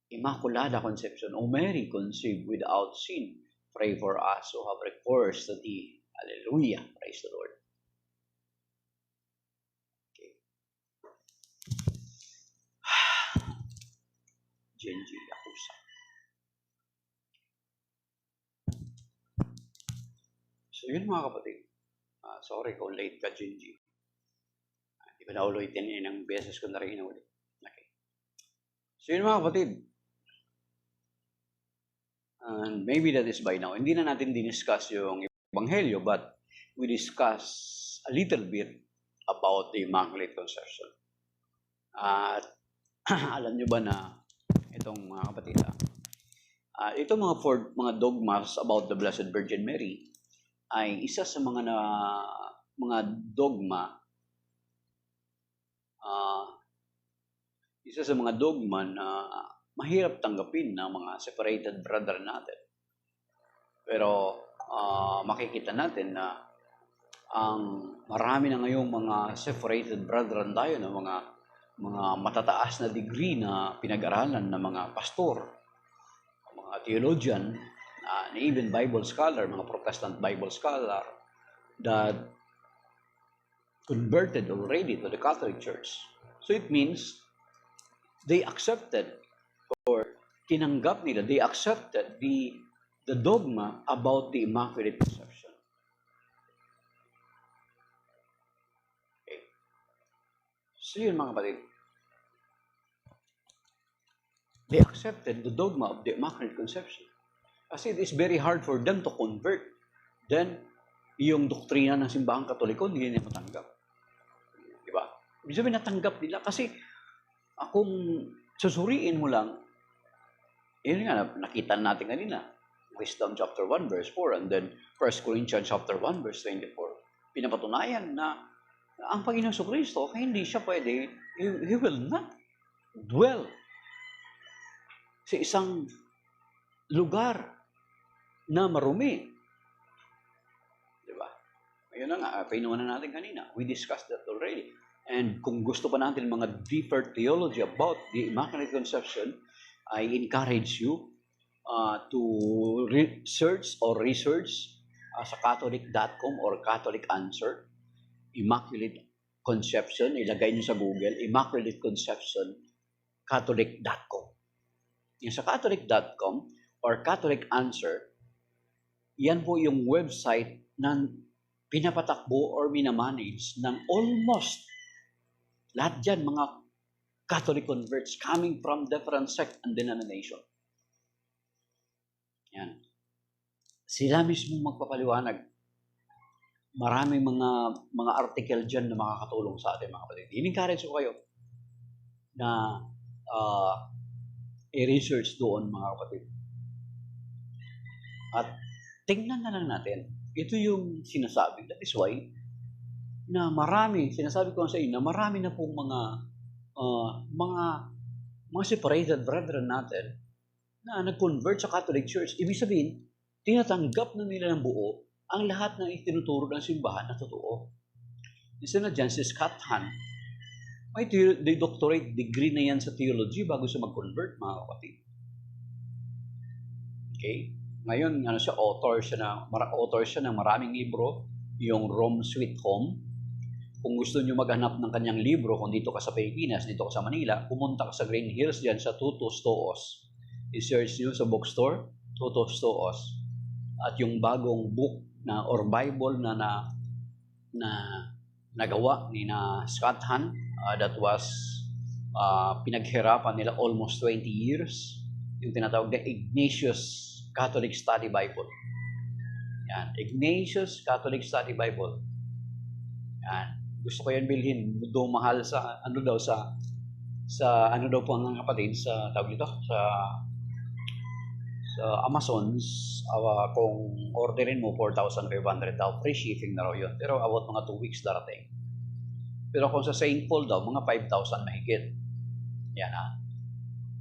Immaculada Conception, O Mary, conceived without sin, pray for us who have recourse to Thee. Hallelujah. Praise the Lord. Okay. Genji Yakusa. So yun mga kapatid. Sorry kung late ka, Genji. Hindi ko na ulitin ng beses ko na rin inulit. Okay. So yun mga kapatid. And maybe that is by now. Hindi na natin diniscuss yung Ebanghelyo, but we discuss a little bit about the Immaculate Conception. At alam nyo ba na itong mga kapatid, itong mga dogmas about the Blessed Virgin Mary ay isa sa mga dogma na mahirap tanggapin ng mga separated brother natin. Pero makikita natin na ang marami na ngayong mga separated brethren tayo ng mga matataas na degree na pinag-aralan ng mga pastor, mga theologian, and even Bible scholar, mga Protestant Bible scholar that converted already to the Catholic Church. So it means they accepted or tinanggap nila, they accepted the dogma about the Immaculate Conception. Okay. So yun mga kapatid. They accepted the dogma of the Immaculate Conception. Kasi it is very hard for them to convert. Then, yung doktrina ng simbahang Katoliko, hindi nila matanggap. Diba? Ibig sabihin, natanggap nila. Kasi, kung susuriin mo lang, yun nga, nakita natin kanina, Wisdom chapter 1 verse 4, and then 1 Corinthians chapter 1 verse 24. Pinapatunayan na ang Panginoong Kristo, hindi siya pwede, He will not dwell sa isang lugar na marumi. Diba? Ayun na nga, pinuha na natin kanina. We discussed that already. And kung gusto pa natin mga deeper theology about the Immaculate Conception, I encourage you to research sa Catholic.com or Catholic Answer, Immaculate Conception, ilagay niyo sa Google, Immaculate Conception, Catholic.com. Yung sa Catholic.com or Catholic Answer, yan po yung website na pinapatakbo or minamanage ng almost lahat dyan, mga Catholic converts coming from different sect and denomination. Yan. Sila mismo magpapaliwanag. Maraming mga article dyan na makakatulong sa atin, mga kapatid. I-encourage ko kayo na i-research doon, mga kapatid. At tingnan na lang natin. Ito yung sinasabi. That is why na marami, sinasabi ko sa inyo, na marami na pong mga separated brethren natin na nag-convert sa Catholic Church. Ibig sabihin, tinatanggap na nila ng buo ang lahat ng itinuturo ng simbahan na totoo. Isa na dyan, si Scott Hahn, may doctorate degree na yan sa theology bago siya mag-convert, mga kapatid. Okay? Ngayon, author siya ng maraming libro, yung Rome Sweet Home. Kung gusto niyo maghanap ng kanyang libro, kung dito ka sa Pilipinas, dito ka sa Manila, pumunta ka sa Green Hills dyan sa Tutus Toos. I-search niyo sa bookstore, Tutus Toos. At yung bagong book or Bible na nagawa ni Scott Hahn, that was pinaghirapan nila almost 20 years, yung tinatawag na Ignatius Catholic Study Bible. Yan, Ignatius Catholic Study Bible. Yan. Gusto ko yan bilhin. Do mahal sa ano daw sa ano daw po ang kapatid sa tawag dito sa Amazon, kung orderin mo 4,500 daw, free shipping na raw yun. Pero about mga 2 weeks darating. Pero kung sa St. Paul daw, mga 5,000 mahigit. Yan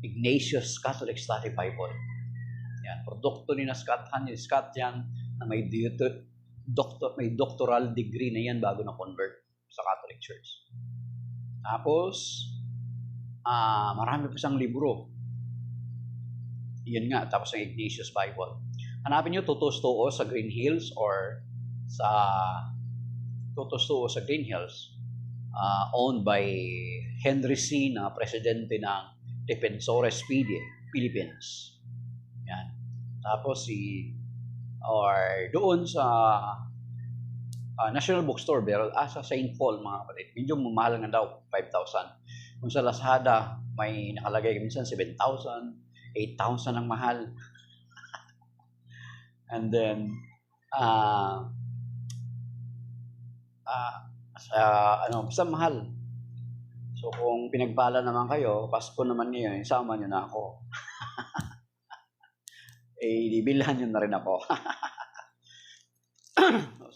Ignatius Catholic Study Bible. Yan, produkto ni na Scott yan, na may doctoral degree na yan bago na convert sa Catholic Church. Tapos, marami pa siyang libro. Yun nga, tapos ang Ignatius Bible. Hanapin nyo Tutus Tuos sa Green Hills or sa Tutus Tuos sa Green Hills, owned by Henry C. na presidente ng Defensores Fidei, Philippines. Yan. Tapos or doon sa National Bookstore, pero sa St. Paul, mga kapatid, medyo mamahal nga daw, 5,000. Kung sa Lazada, may nakalagay minsan 7,000, 8,000 ang mahal. And then, basta mahal. So, kung pinagpala naman kayo, Pasko naman ngayon, isama nyo na ako. Bilhan nyo na rin ako.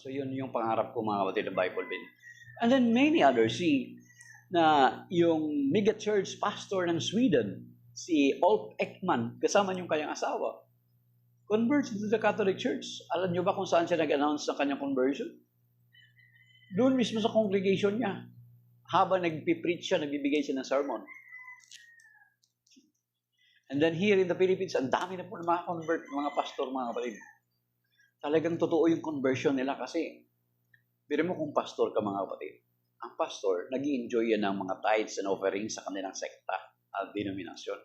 So, yun yung pangarap ko, mga kapatid, ng Bible bin. And then, many others, na yung mega church pastor ng Sweden, si Ulf Ekman, kasama yung kanyang asawa, converts to the Catholic Church. Alam nyo ba kung saan siya nag-announce ng kanyang conversion? Doon mismo sa congregation niya. Habang nagpipreach siya, nagbibigay siya ng sermon. And then here in the Philippines, ang dami na po ng mga convert, mga pastor, mga kapatid. Talagang totoo yung conversion nila kasi, biro mo kung pastor ka, mga kapatid. Ang pastor, nag-i-enjoy yan ng mga tithes and offerings sa kanilang sekta at denominasyon.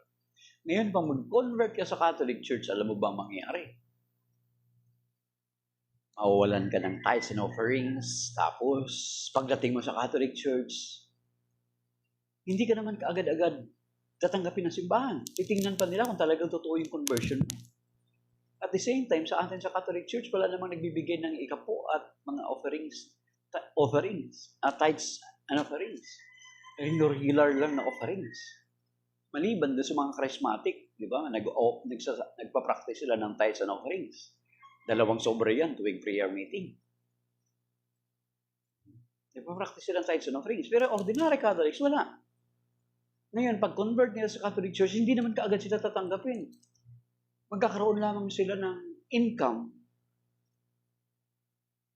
Ngayon, pag mag-convert ka sa Catholic Church, alam mo bang mangyayari? Mawawalan ka ng tithes and offerings, tapos pagdating mo sa Catholic Church, hindi ka naman kaagad-agad tatanggapin ng simbahan. Titingnan pa nila kung talagang totoo yung conversion mo. At the same time, sa atin sa Catholic Church, wala namang nagbibigay ng ikapo at mga tithes and offerings. Regular lang na offerings. Maliban doon sa mga charismatic, di ba? Nagpa-practice sila ng tithes and offerings. 2 sobre yan tuwing prayer meeting. Nagpa-practice sila ng tithes and offerings. Pero ordinary Catholics, wala. Ngayon, pag convert nila sa Catholic Church, hindi naman kaagad sila tatanggapin. Magkakaroon lamang sila ng income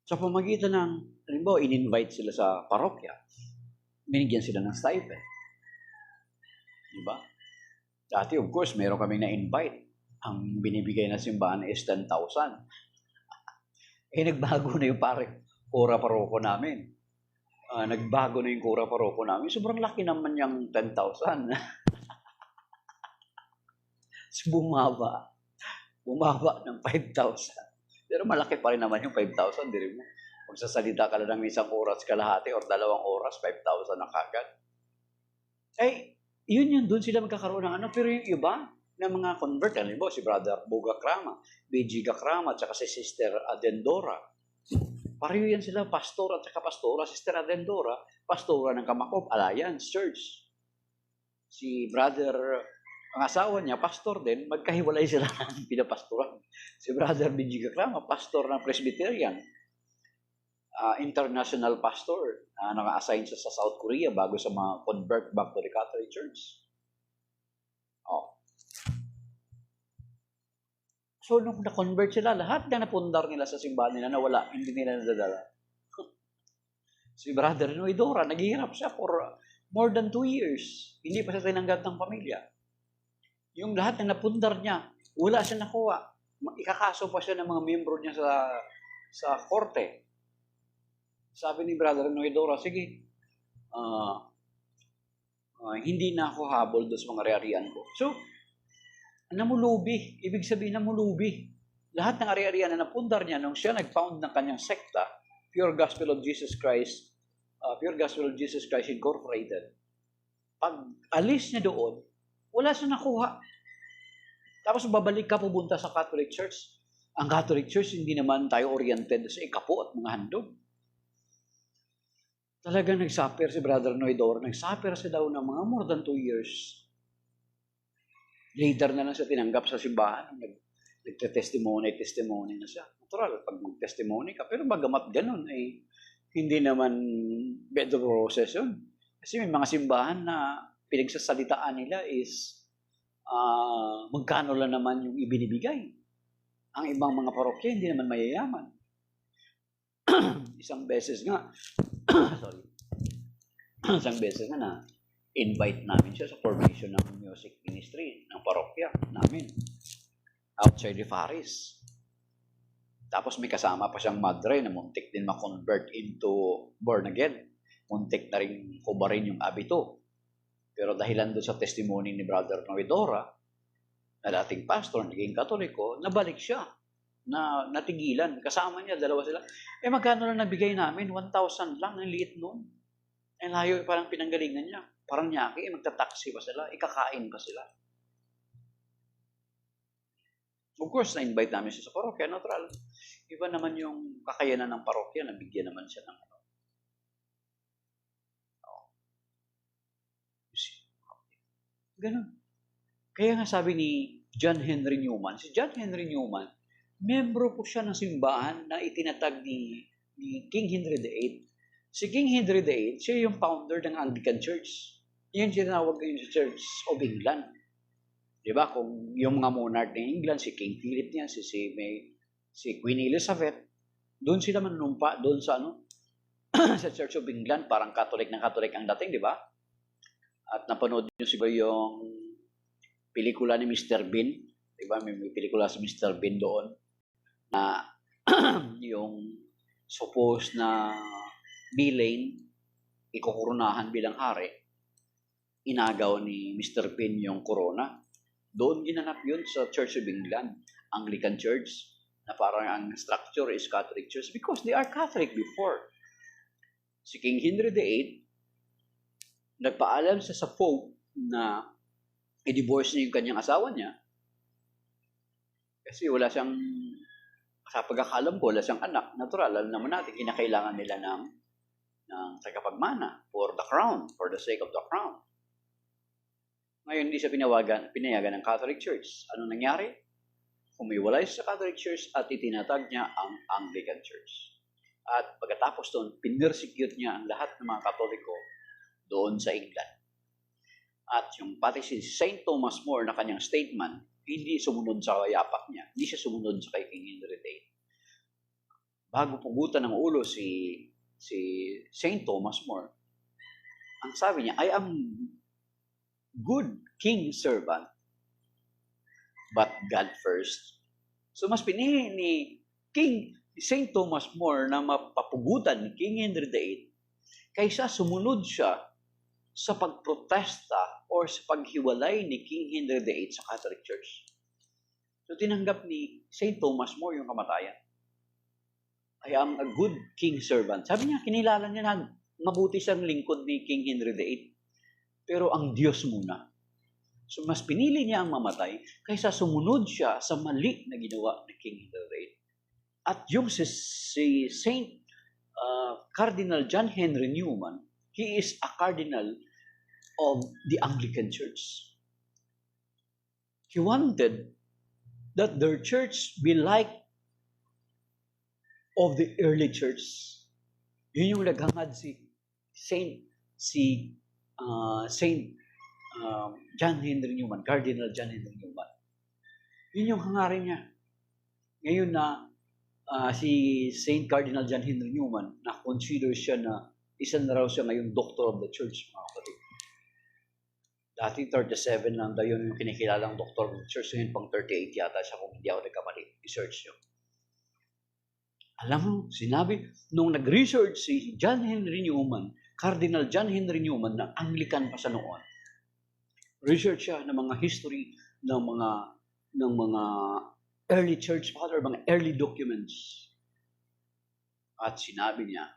sa pamagitan ng, halimbawa, in-invite sila sa parokya. Binigyan sila ng stipend. Diba? Dati, of course, meron kaming na-invite. Ang binibigay na simbahan is 10,000. Nagbago na yung kura paroko namin. Nagbago na yung kura paroko namin. Sobrang laki naman yung 10,000. So, bumaba ng 5,000. Pero malaki pa rin naman yung 5,000. Di mo. Magsasalita ka lang ng isang oras kalahati or 2 oras, 5,000 na kagad. Yun doon sila magkakaroon ng ano. Pero yung iba na mga convert, halimbawa si Brother Boga Krama, BG Gakrama, at saka si Sister Adendora. Pareho yan sila, pastor at saka pastora. Sister Adendora, pastora ng Kamakop Alliance Church. Si Brother, ang asawa niya, pastor din, magkahiwalay sila ng pinapastoran. Si Brother BG Gakrama, pastor ng Presbyterian. International pastor, naka-assign siya sa South Korea bago sa mga convert back to the Catholic Church. So, nung na-convert sila, lahat na napundar nila sa simbahan nila na wala, hindi nila nadadala. Si Brother Noidora, naghihirap siya for more than 2 years. Hindi pa siya tinanggap ng pamilya. Yung lahat na napundar niya, wala siya nakuha. Ikakaso pa siya ng mga miyembro niya sa korte. Sabi ni Brother Noidora, sige, hindi na ako habol doon sa mga ari-arian ko. So, namulubi. Ibig sabihin namulubi. Lahat ng ari-arian na napundar niya nung siya nag-found ng kanyang sekta, Pure Gospel of Jesus Christ Incorporated. Pag alis niya doon, wala siya nakuha. Tapos babalik ka pupunta sa Catholic Church. Ang Catholic Church, hindi naman tayo oriented sa ikapo at mga handog. Talagang nagsuffer si Brother Noydor. Nagsuffer siya daw ng mga more than 2 years. Later na lang siya tinanggap sa simbahan. Nagte-testimony na siya. Natural, pag mag-testimony ka. Pero bagamat ganun, eh, hindi naman bed of roses yun. Kasi may mga simbahan na pinagsasalitaan nila is magkano lang naman yung ibinibigay. Ang ibang mga parokya hindi naman mayayaman. Isang beses nga, sorry, isang beses nga na invite namin siya sa formation ng music ministry ng parokya namin outside the Faris. Tapos may kasama pa siyang madre na muntik din ma-convert into born again. Muntik na rin kubarin yung abito. Pero dahilan doon sa testimony ni Brother Noedora, na dating pastor, naging Katoliko, nabalik siya. Na natigilan. Kasama niya, dalawa sila. Eh magkano lang nabigay namin? 1,000 lang. Ang liit noon. Eh layo parang pinanggalingan niya. Parang nyaki, magta-taxi pa sila. Ikakain pa sila. Of course, na-invite namin siya sa parokya. Neutral. Iba naman yung kakayanan ng parokya. Nabigyan naman siya ng ano. Ganun. Kaya nga sabi ni John Henry Newman, si John Henry Newman, membro po siya ng simbahan na itinatag ni King Henry VIII. Si King Henry VIII, siya yung founder ng Anglican Church. Yan tinawag ngayon sa Church of England. Diba? Kung yung mga monarch ng England, si King Philip niya, si Queen Elizabeth, doon sila manunumpa, doon sa sa Church of England, parang Catholic na Catholic ang dating, di ba? At napanood niyo siguro yung pelikula ni Mr. Bean, di ba? May pelikula si Mr. Bean doon na yung suppose na Bilane ikukuronahan bilang hari, inagaw ni Mr. Bean yung corona. Doon ginanap yun sa Church of England, Anglican Church, na parang ang structure is Catholic Church because they are Catholic before. Si King Henry VIII, nagpaalam siya sa Pope na i-divorce niya yung kanyang asawa niya kasi wala siyang, sa pagkakalam ko, wala siyang anak. Natural, alam naman natin, kinakailangan nila ng tagapagmana for the crown, for the sake of the crown. Ngayon, hindi siya pinayagan ng Catholic Church. Ano nangyari? Humiwalay sa Catholic Church at itinatag niya ang Anglican Church. At pagkatapos doon, pinersecute niya ang lahat ng mga Katoliko doon sa England. At yung pati si St. Thomas More na kanyang statement, hindi sumunod sa yapak niya. Hindi siya sumunod sa kay King Henry VIII. Bago pugutan ng ulo si St. Thomas More, ang sabi niya, I am good king servant, but God first. So mas pinili ni King St. Thomas More na mapapugutan ni King Henry VIII kaysa sumunod siya sa pagprotesta or sa paghiwalay ni King Henry VIII sa Catholic Church. So tinanggap ni St. Thomas More yung kamatayan. I am a good king servant. Sabi niya, kinilala niya na mabuti siyang lingkod ni King Henry VIII. Pero ang Diyos muna. So mas pinili niya ang mamatay kaysa sumunod siya sa mali na ginawa ni King Henry VIII. At yung si Saint Cardinal John Henry Newman, he is a cardinal of the Anglican Church. He wanted that their church be like of the early church. Yun yung naghangad si Saint John Henry Newman, Cardinal John Henry Newman. Yun yung hangarin niya. Ngayon na si Saint Cardinal John Henry Newman, na-consider siya na isa na raw siya ngayong Doctor of the Church, mga kapatid. Dati 37 lang daw yun yung kinikilalang Doctor of the Church. Ngayon pang 38 yata siya kung hindi ako nagkamali. I-search nyo. Alam mo, sinabi, nung nag-research si John Henry Newman, Cardinal John Henry Newman, na Anglican pa sa noon, research siya ng mga history ng mga early church father, mga early documents. At sinabi niya,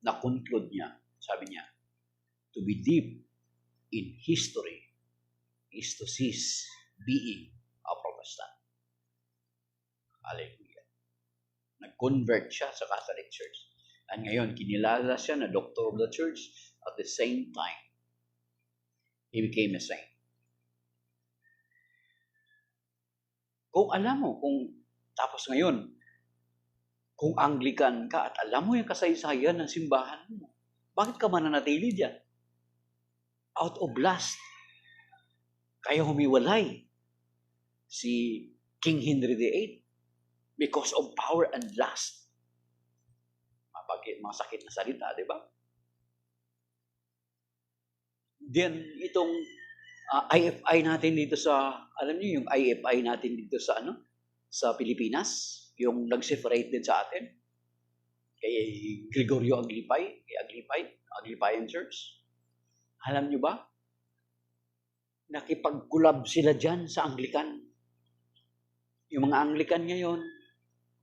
na-conclude niya, sabi niya, to be deep in history is to cease being a Protestant. Hallelujah. Nag-convert siya sa Catholic Church. And ngayon, kinilala siya na doctor of the church. At the same time, he became a saint. Kung alam mo, tapos ngayon, kung Anglican ka at alam mo yung kasaysayan ng simbahan mo, bakit ka mananatili dyan? Out of lust. Kaya humiwalay si King Henry VIII because of power and lust. Masakit na salita, di ba? Then, itong IFI natin dito sa, alam niyo yung IFI natin dito sa sa Pilipinas, yung nag-separate din sa atin, kay Gregorio Aglipay, Aglipayan Church. Alam niyo ba? Nakipag-collab sila dyan sa Anglican. Yung mga Anglican ngayon,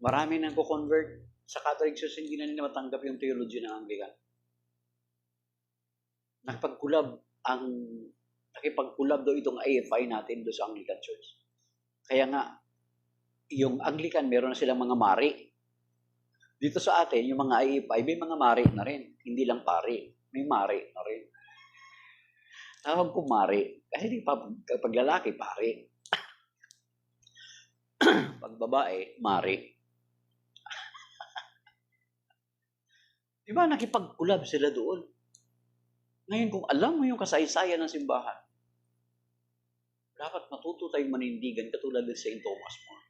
marami nang ko-convert sa Catholic Church, hindi na nila matanggap yung theology ng Anglican. Nakipag-collab daw itong AFI natin doon sa Anglican Church. Kaya nga, yung Anglican, meron na silang mga mari. Dito sa atin, yung mga AFI, may mga mari na rin. Hindi lang pari. May mari na rin. Tawag ko mari. Kasi kapag lalaki, pari. Pag babae, mari. Di ba, nakipag-collab sila doon. Ngayon, kung alam mo yung kasaysayan ng simbahan, dapat matuto tayong manindigan katulad ng St. Thomas More.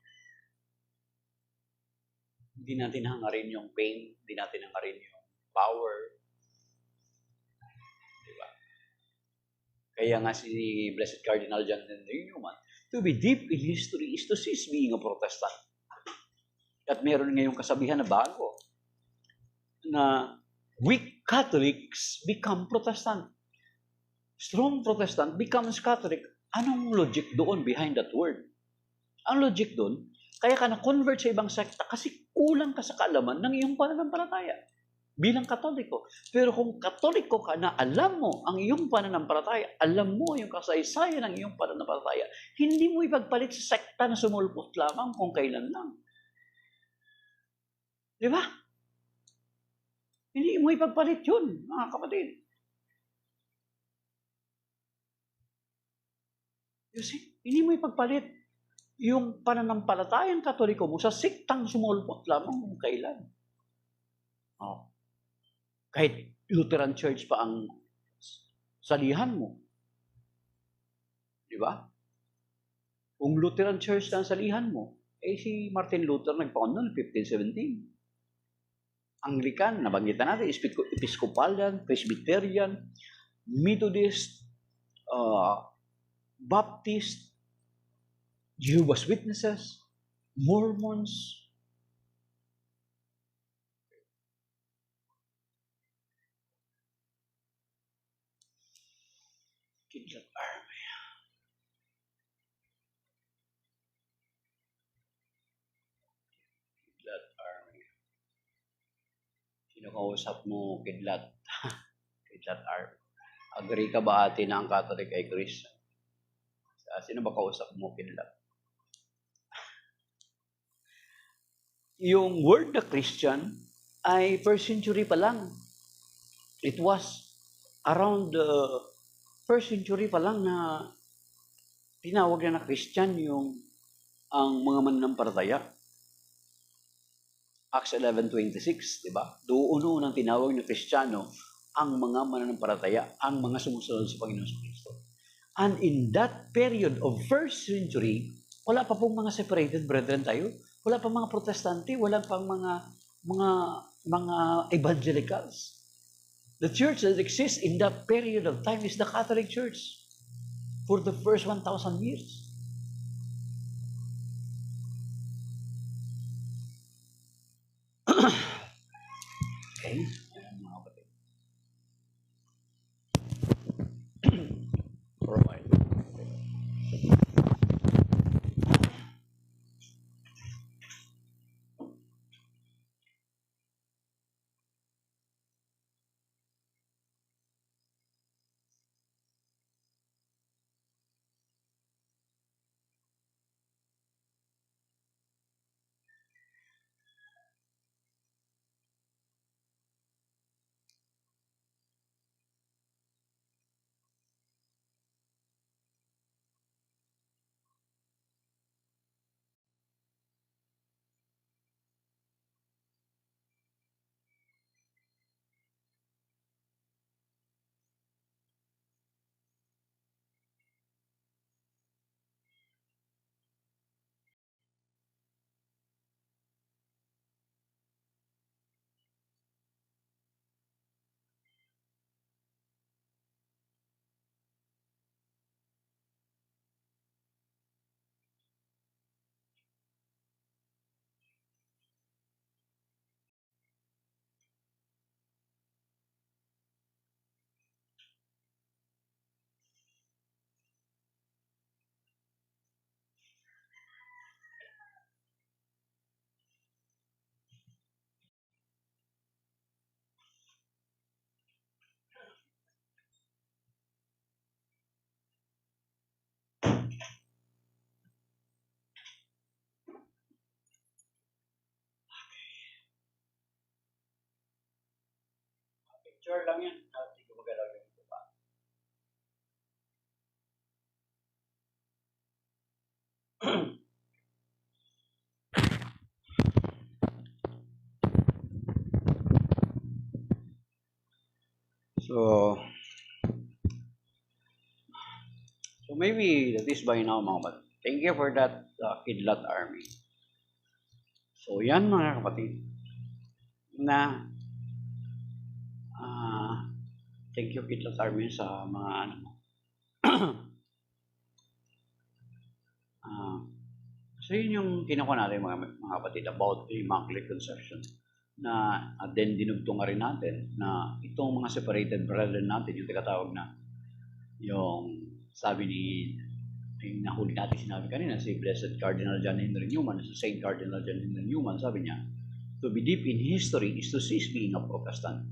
Hindi natin hangarin yung pain, hindi natin hangarin yung power. Diba? Kaya nga si Blessed Cardinal John Henry Newman, to be deep in history is to cease being a Protestant. At meron ngayong kasabihan na bago, na weak Catholics become Protestant. Strong Protestant becomes Catholic. Anong logic doon behind that word? Ang logic doon, kaya ka na-convert sa ibang sekta kasi kulang ka sa kaalaman ng iyong pananampalataya bilang Katoliko. Pero kung Katoliko ka na alam mo ang iyong pananampalataya, alam mo yung kasaysayan ng iyong pananampalataya, hindi mo ipagpalit sa sekta na sumulpot lamang kung kailan lang. Di ba? Hindi mo ipagpalit yun, mga kapatid. You see, hindi mo ipagpalit yung pananampalatayang Katoliko mo sa siktang sumulpot lamang kung kailan. Oh. Kahit Lutheran Church pa ang salihan mo. Di ba? Kung Lutheran Church na ang salihan mo, si Martin Luther nagpaon noon 1517. Anglican, nabanggitan natin, Episcopalian, Presbyterian, Methodist, Baptist, Jehovah's Witnesses, Mormons. Kidlat Army. Kidlat Army. Sino kausap mo, Kidlat? Kidlat Army. Agree ka ba ate na ang Catholic ay Christian? Sino ba kausap mo, Kidlat? Yung word na Christian ay first century pa lang. It was around the first century pa lang na tinawag na Christian ang mga mananampalataya. Acts 11:26, di ba? Doon nang tinawag na Kristiyano ang mga mananampalataya, ang mga sumusunod sa Panginoon Kristo. And in that period of first century, wala pa pong mga separated brethren tayo. Wala pa mga protestante, wala pang mga evangelicals. The church that exists in that period of time is the Catholic Church for the first 1,000 years. Okay? For a while. Sure lang yan. Hindi ko magalaw yung iba. So maybe that is by now, mga kapatid. Thank you for that Kidlat Army. So yan, mga kapatid, na thank you Kidlat Army sa mga ano mo. So yun yung kinuha natin mga kapatid about the Immaculate Conception na then dinugtong rin natin na itong mga separated brethren natin, yung tinatawag na yung sabi ni yung nahuli natin sinabi kanina, si Blessed Cardinal John Henry Newman, si Saint Cardinal John Henry Newman, sabi niya, to be deep in history is to cease being a Protestant.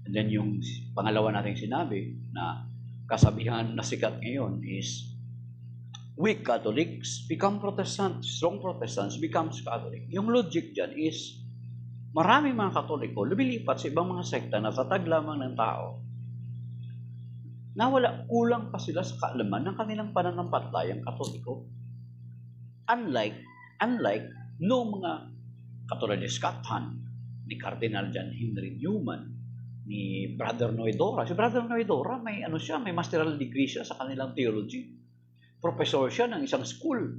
And then yung pangalawa natin sinabi na kasabihan na sikat ngayon is weak Catholics become Protestant, strong Protestants becomes Catholic. Yung logic dyan is maraming mga Katoliko lumilipat sa ibang mga sekta na tatag lamang ng tao na wala, kulang pa sila sa kaalaman ng kanilang pananampalatayang Katoliko. Unlike no mga katulad ni Scott Hahn, ni Cardinal John Henry Newman, ni Brother Noydora. Si Brother Noydora, may masteral degree siya sa kanilang theology. Professor siya ng isang school.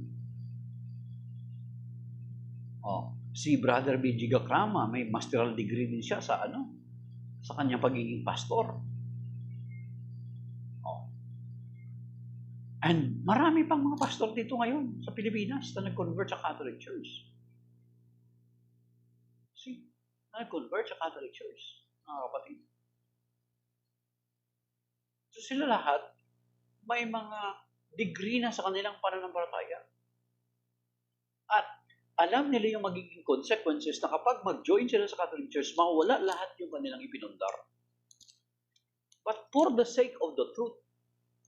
Si Brother B.G. Gakrama, may masteral degree din siya sa kanyang pagiging pastor. And marami pang mga pastor dito ngayon sa Pilipinas na nag-convert sa Catholic Church. Nag-convert sa Catholic Church, mga kapatid. So sila lahat, may mga degree na sa kanilang pananampalataya. At alam nila yung magiging consequences na kapag mag-join sila sa Catholic Church, mawala lahat yung kanilang ipinundar. But for the sake of the truth,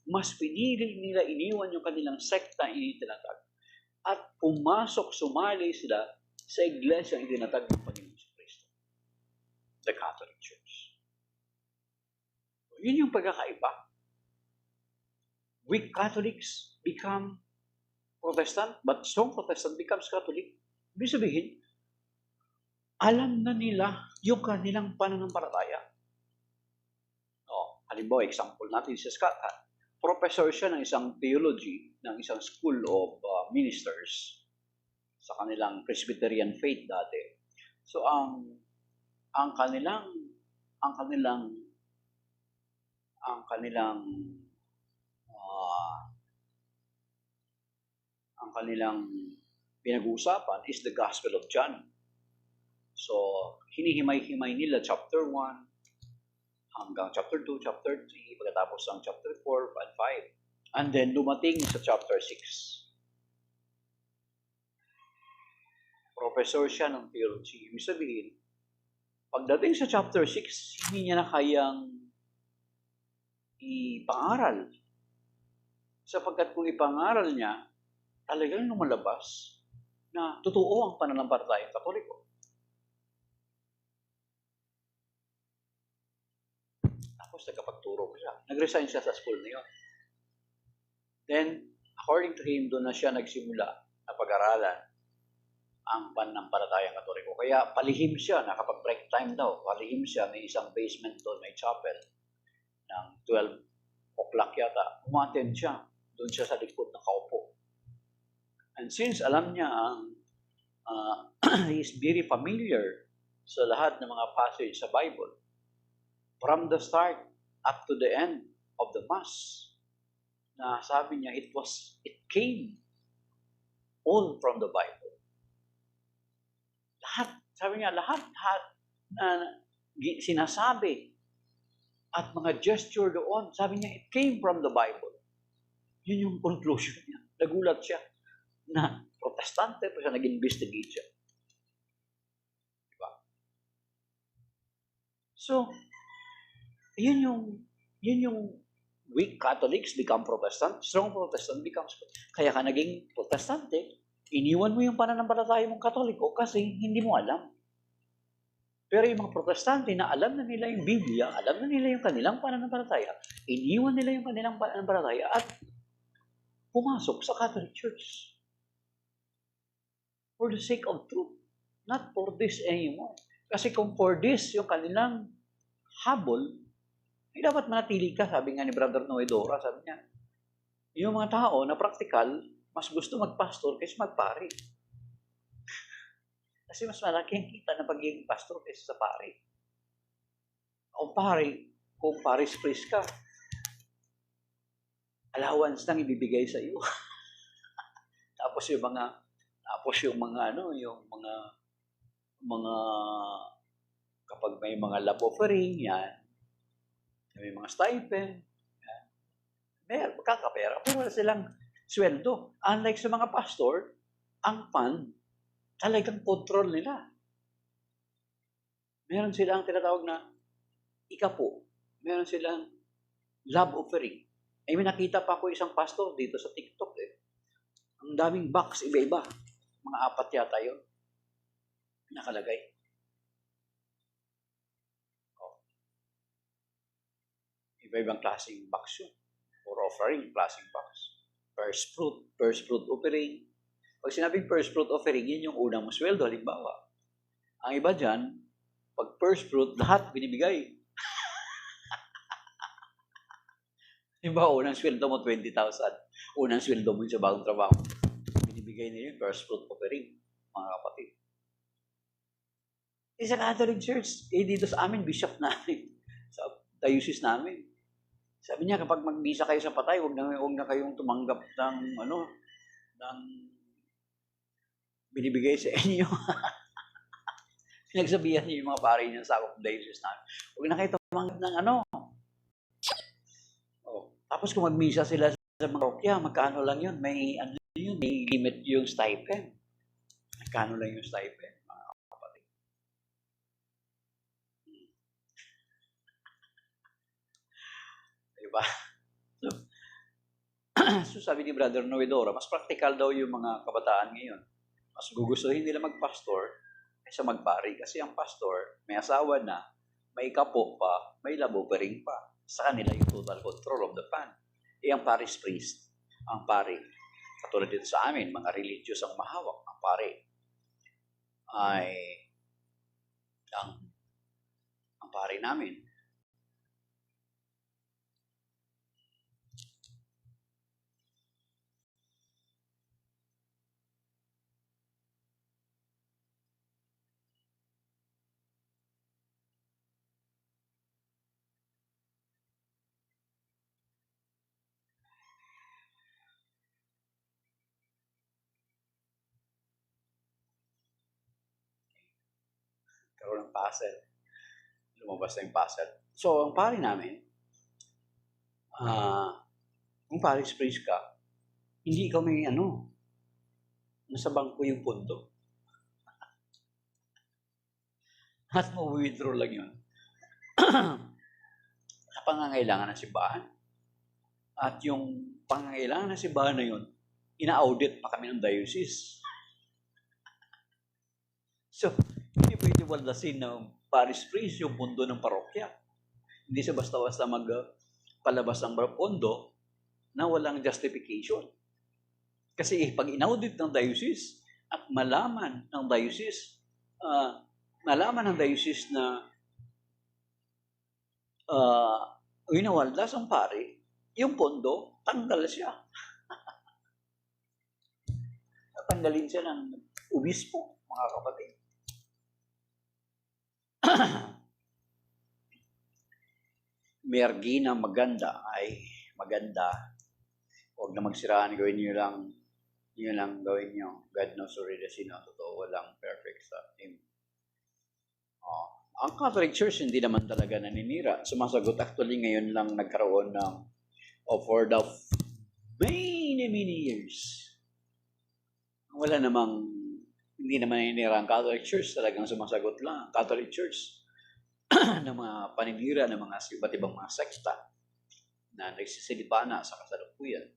mas pinili nila iniwan yung kanilang sekta itinatag at sumali sila sa iglesia ang itinatag ng Panginoon si Kristo, the Catholic Church. So, yun yung pagkakaiba. Weak Catholics become Protestant, but strong Protestant becomes Catholic. Ibig sabihin, alam na nila yung kanilang pananampalataya. Halimbawa, example natin si Scott Hahn. Professor siya ng isang theology, ng isang school of ministers sa kanilang Presbyterian faith dati. So ang kanilang pinag-uusapan is the Gospel of John. So hinihimay-himay nila chapter 1 hanggang chapter 2, chapter 3, pagkatapos ng chapter 4 and 5. And then, dumating sa chapter 6. Professor siya ng theology. Ibig sabihin, pagdating sa chapter 6, hindi niya na kayang ipangaral. Sapagkat kung ipangaral niya, talagang lumalabas na totoo ang pananampalatayang Katoliko. Tapos nagkapagturo ko siya. Nag-resign siya sa school na yun. Then, according to him, doon na siya nagsimula na pag-aralan ang pananampalatayang Katoliko. Kaya palihim siya, nakapag-break time daw, palihim siya, may isang basement doon, may chapel, ng 12 o'clock yata. Umattend siya, doon siya sa likod nakaupo. And since alam niya he is very familiar sa lahat ng mga passage sa Bible, from the start up to the end of the Mass, na sabi niya, it came all from the Bible. Lahat na sinasabi at mga gesture doon, sabi niya, it came from the Bible. Yun yung conclusion niya. Nagulat siya na protestante pa siya, nag-investigate siya. Diba? So, yun yung weak Catholics become Protestant, strong Protestant becomes Protestant. Kaya ka naging Protestante, iniwan mo yung pananampalataya mong Katoliko kasi hindi mo alam. Pero yung mga protestante na alam na nila yung Biblia, alam na nila yung kanilang pananampalataya, iniwan nila yung kanilang pananampalataya at pumasok sa Catholic Church. For the sake of truth. Not for this anymore. Kasi kung for this yung kanilang habol, ay dapat manatili ka, sabi nga ni Brother Noedora, sabi niya, yung mga tao na practical, mas gusto magpastor kaysa magpari. Kasi mas malaki ang kita na pagiging pastor kaysa sa pari. Kung paris priest ka, allowance lang ibibigay sa iyo. tapos yung mga kapag may mga love offering, yan, may mga stipend, yan, may kakapera, pero wala silang sweldo. Unlike sa mga pastor, ang fund, talagang control nila. Meron silang tinatawag na ikapo. Meron silang love offering. Ay, may nakita pa ako isang pastor dito sa TikTok. Ang daming box, iba-iba. Mga 4 yata yun. Nakalagay. Iba-ibang klaseng box yun. Or offering, klaseng box. First fruit offering. Pag sinabing first fruit offering, yun yung unang mo sweldo, halimbawa. Ang iba dyan, pag first fruit, lahat binibigay. Halimbawa, unang sweldo mo, 20,000. Unang sweldo mo sa bagong trabaho. Binibigay na yun, first fruit offering, mga kapatid. Sa Catholic Church, dito sa amin, bishop namin, sa diocese namin. Sabi niya, kapag magbisa kayo sa patay, huwag na kayong tumanggap ng binibigay sa inyo. Pinagsabihan niyo yung mga pare niya sa sakop diocese namin. Huwag na kayo tumanggap ng Tapos kung magmisa sila sa mga parokya, magkano lang yun? May limit yung stipend. Magkano lang yung stipend, mga kapatid. Diba? So sabi ni Brother Noedora, mas practical daw yung mga kabataan ngayon. Mas gugustuhin nila magpastor kaysa magpari. Kasi ang pastor, may asawa na, may kapo pa, may labo-pering pa. Sa kanila yung total control of the fund. Ang parish priest, ang pari, katulad dito sa amin, mga religious ang mahawak. Ang pari ay ang pari namin. Karoon ng puzzle. Lumabas na yung puzzle. So, ang pari namin, kung parish priest ka, hindi ikaw may nasa bangko yung pondo. At ma-withdraw lang yun. Sa pangangailangan ng simbahan. At yung pangangailangan ng simbahan na yun, ina-audit pa kami ng diocese. So, hindi pwede waldasin ng parish priest yung pondo ng parokya. Hindi siya basta-basta magpalabas ng pondo na walang justification. Kasi pag inaudit ng diocese at malaman ng diocese na winawaldas ang pari, yung pondo, tanggal siya. Tatanggalin siya ng obispo, mga kapatid. Mergi na maganda ay maganda. Huwag na magsiraan, gawin niyo lang gawin niyo. God knows already sino totoo, walang perfect sa Him. Ang Catholic Church hindi naman talaga naninira. Sumasagot actually ngayon lang nagkaroon for the many years. Hindi naman naninira ang Catholic Church, talagang sumasagot lang ang Catholic Church ng mga paninira ng mga iba't ibang mga sekta na nagsisilipana sa kasalukuyan.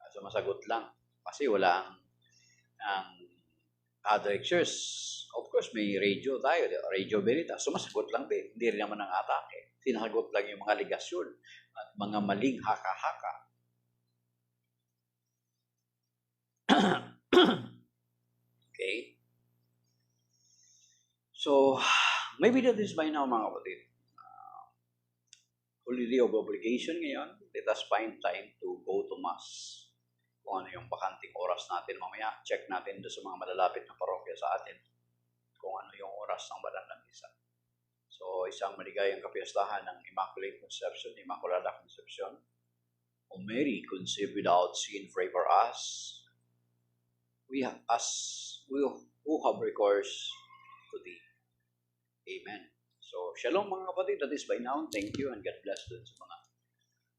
Sumasagot lang kasi wala ang other lectures, of course, may radio tayo, Radio Veritas. Sumasagot lang din. Hindi rin naman ang atake. Sinasagot lang yung mga ligasyon at mga maling haka-haka. Okay? So, maybe that is by now, mga kapatid. Holiday of obligation ngayon, let us find time to go to Mass. Kung ano yung bakanting oras natin mamaya, check natin doon sa mga malalapit na parokya sa atin kung ano yung oras ng banal na misa. So, isang maligayang kapiyastahan ng Immaculate Conception, Immaculada Conception. O Mary, conceived without sin, pray for us. We who have recourse to thee. Amen. So, shalom mga kapatid, that is by now. Thank you and God bless dun sa mga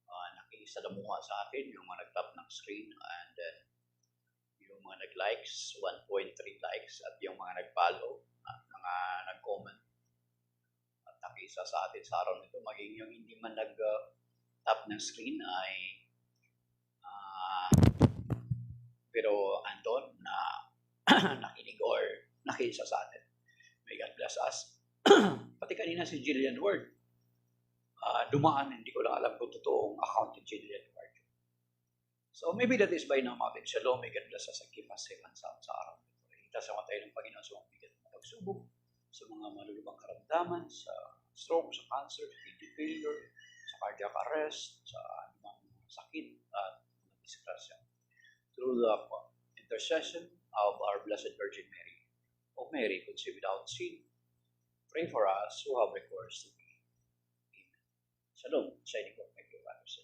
nakisalamuha sa atin, yung mga nag-tap ng screen and then yung mga nag-likes, 1.3 likes at yung mga nag-follow at mga nag-comment at nakisa sa atin sa araw nito. Maging yung hindi man nag-tap ng screen ay pero andon na nakinig or nakisa sa atin. May God bless us. Pati kanina si Jillian Ward, dumaan, hindi ko lang alam kung totoong account ni Jillian Ward. So maybe that is by now, Mabit. Shalom, may God bless us and keep us safe and sound sa araw. Itasama tayo ng Panginoon sa mga bigat na pagsubok, sa mga malulubang karamdaman, sa stroke, sa cancer, sa kidney failure, sa cardiac arrest, sa anumang sakit at mga disgrasya. Through the intercession of our Blessed Virgin Mary, O Mary, conceived without sin, pray for us who have recourse to thee. Amen. Shalom. Shining hope, my dear brothers.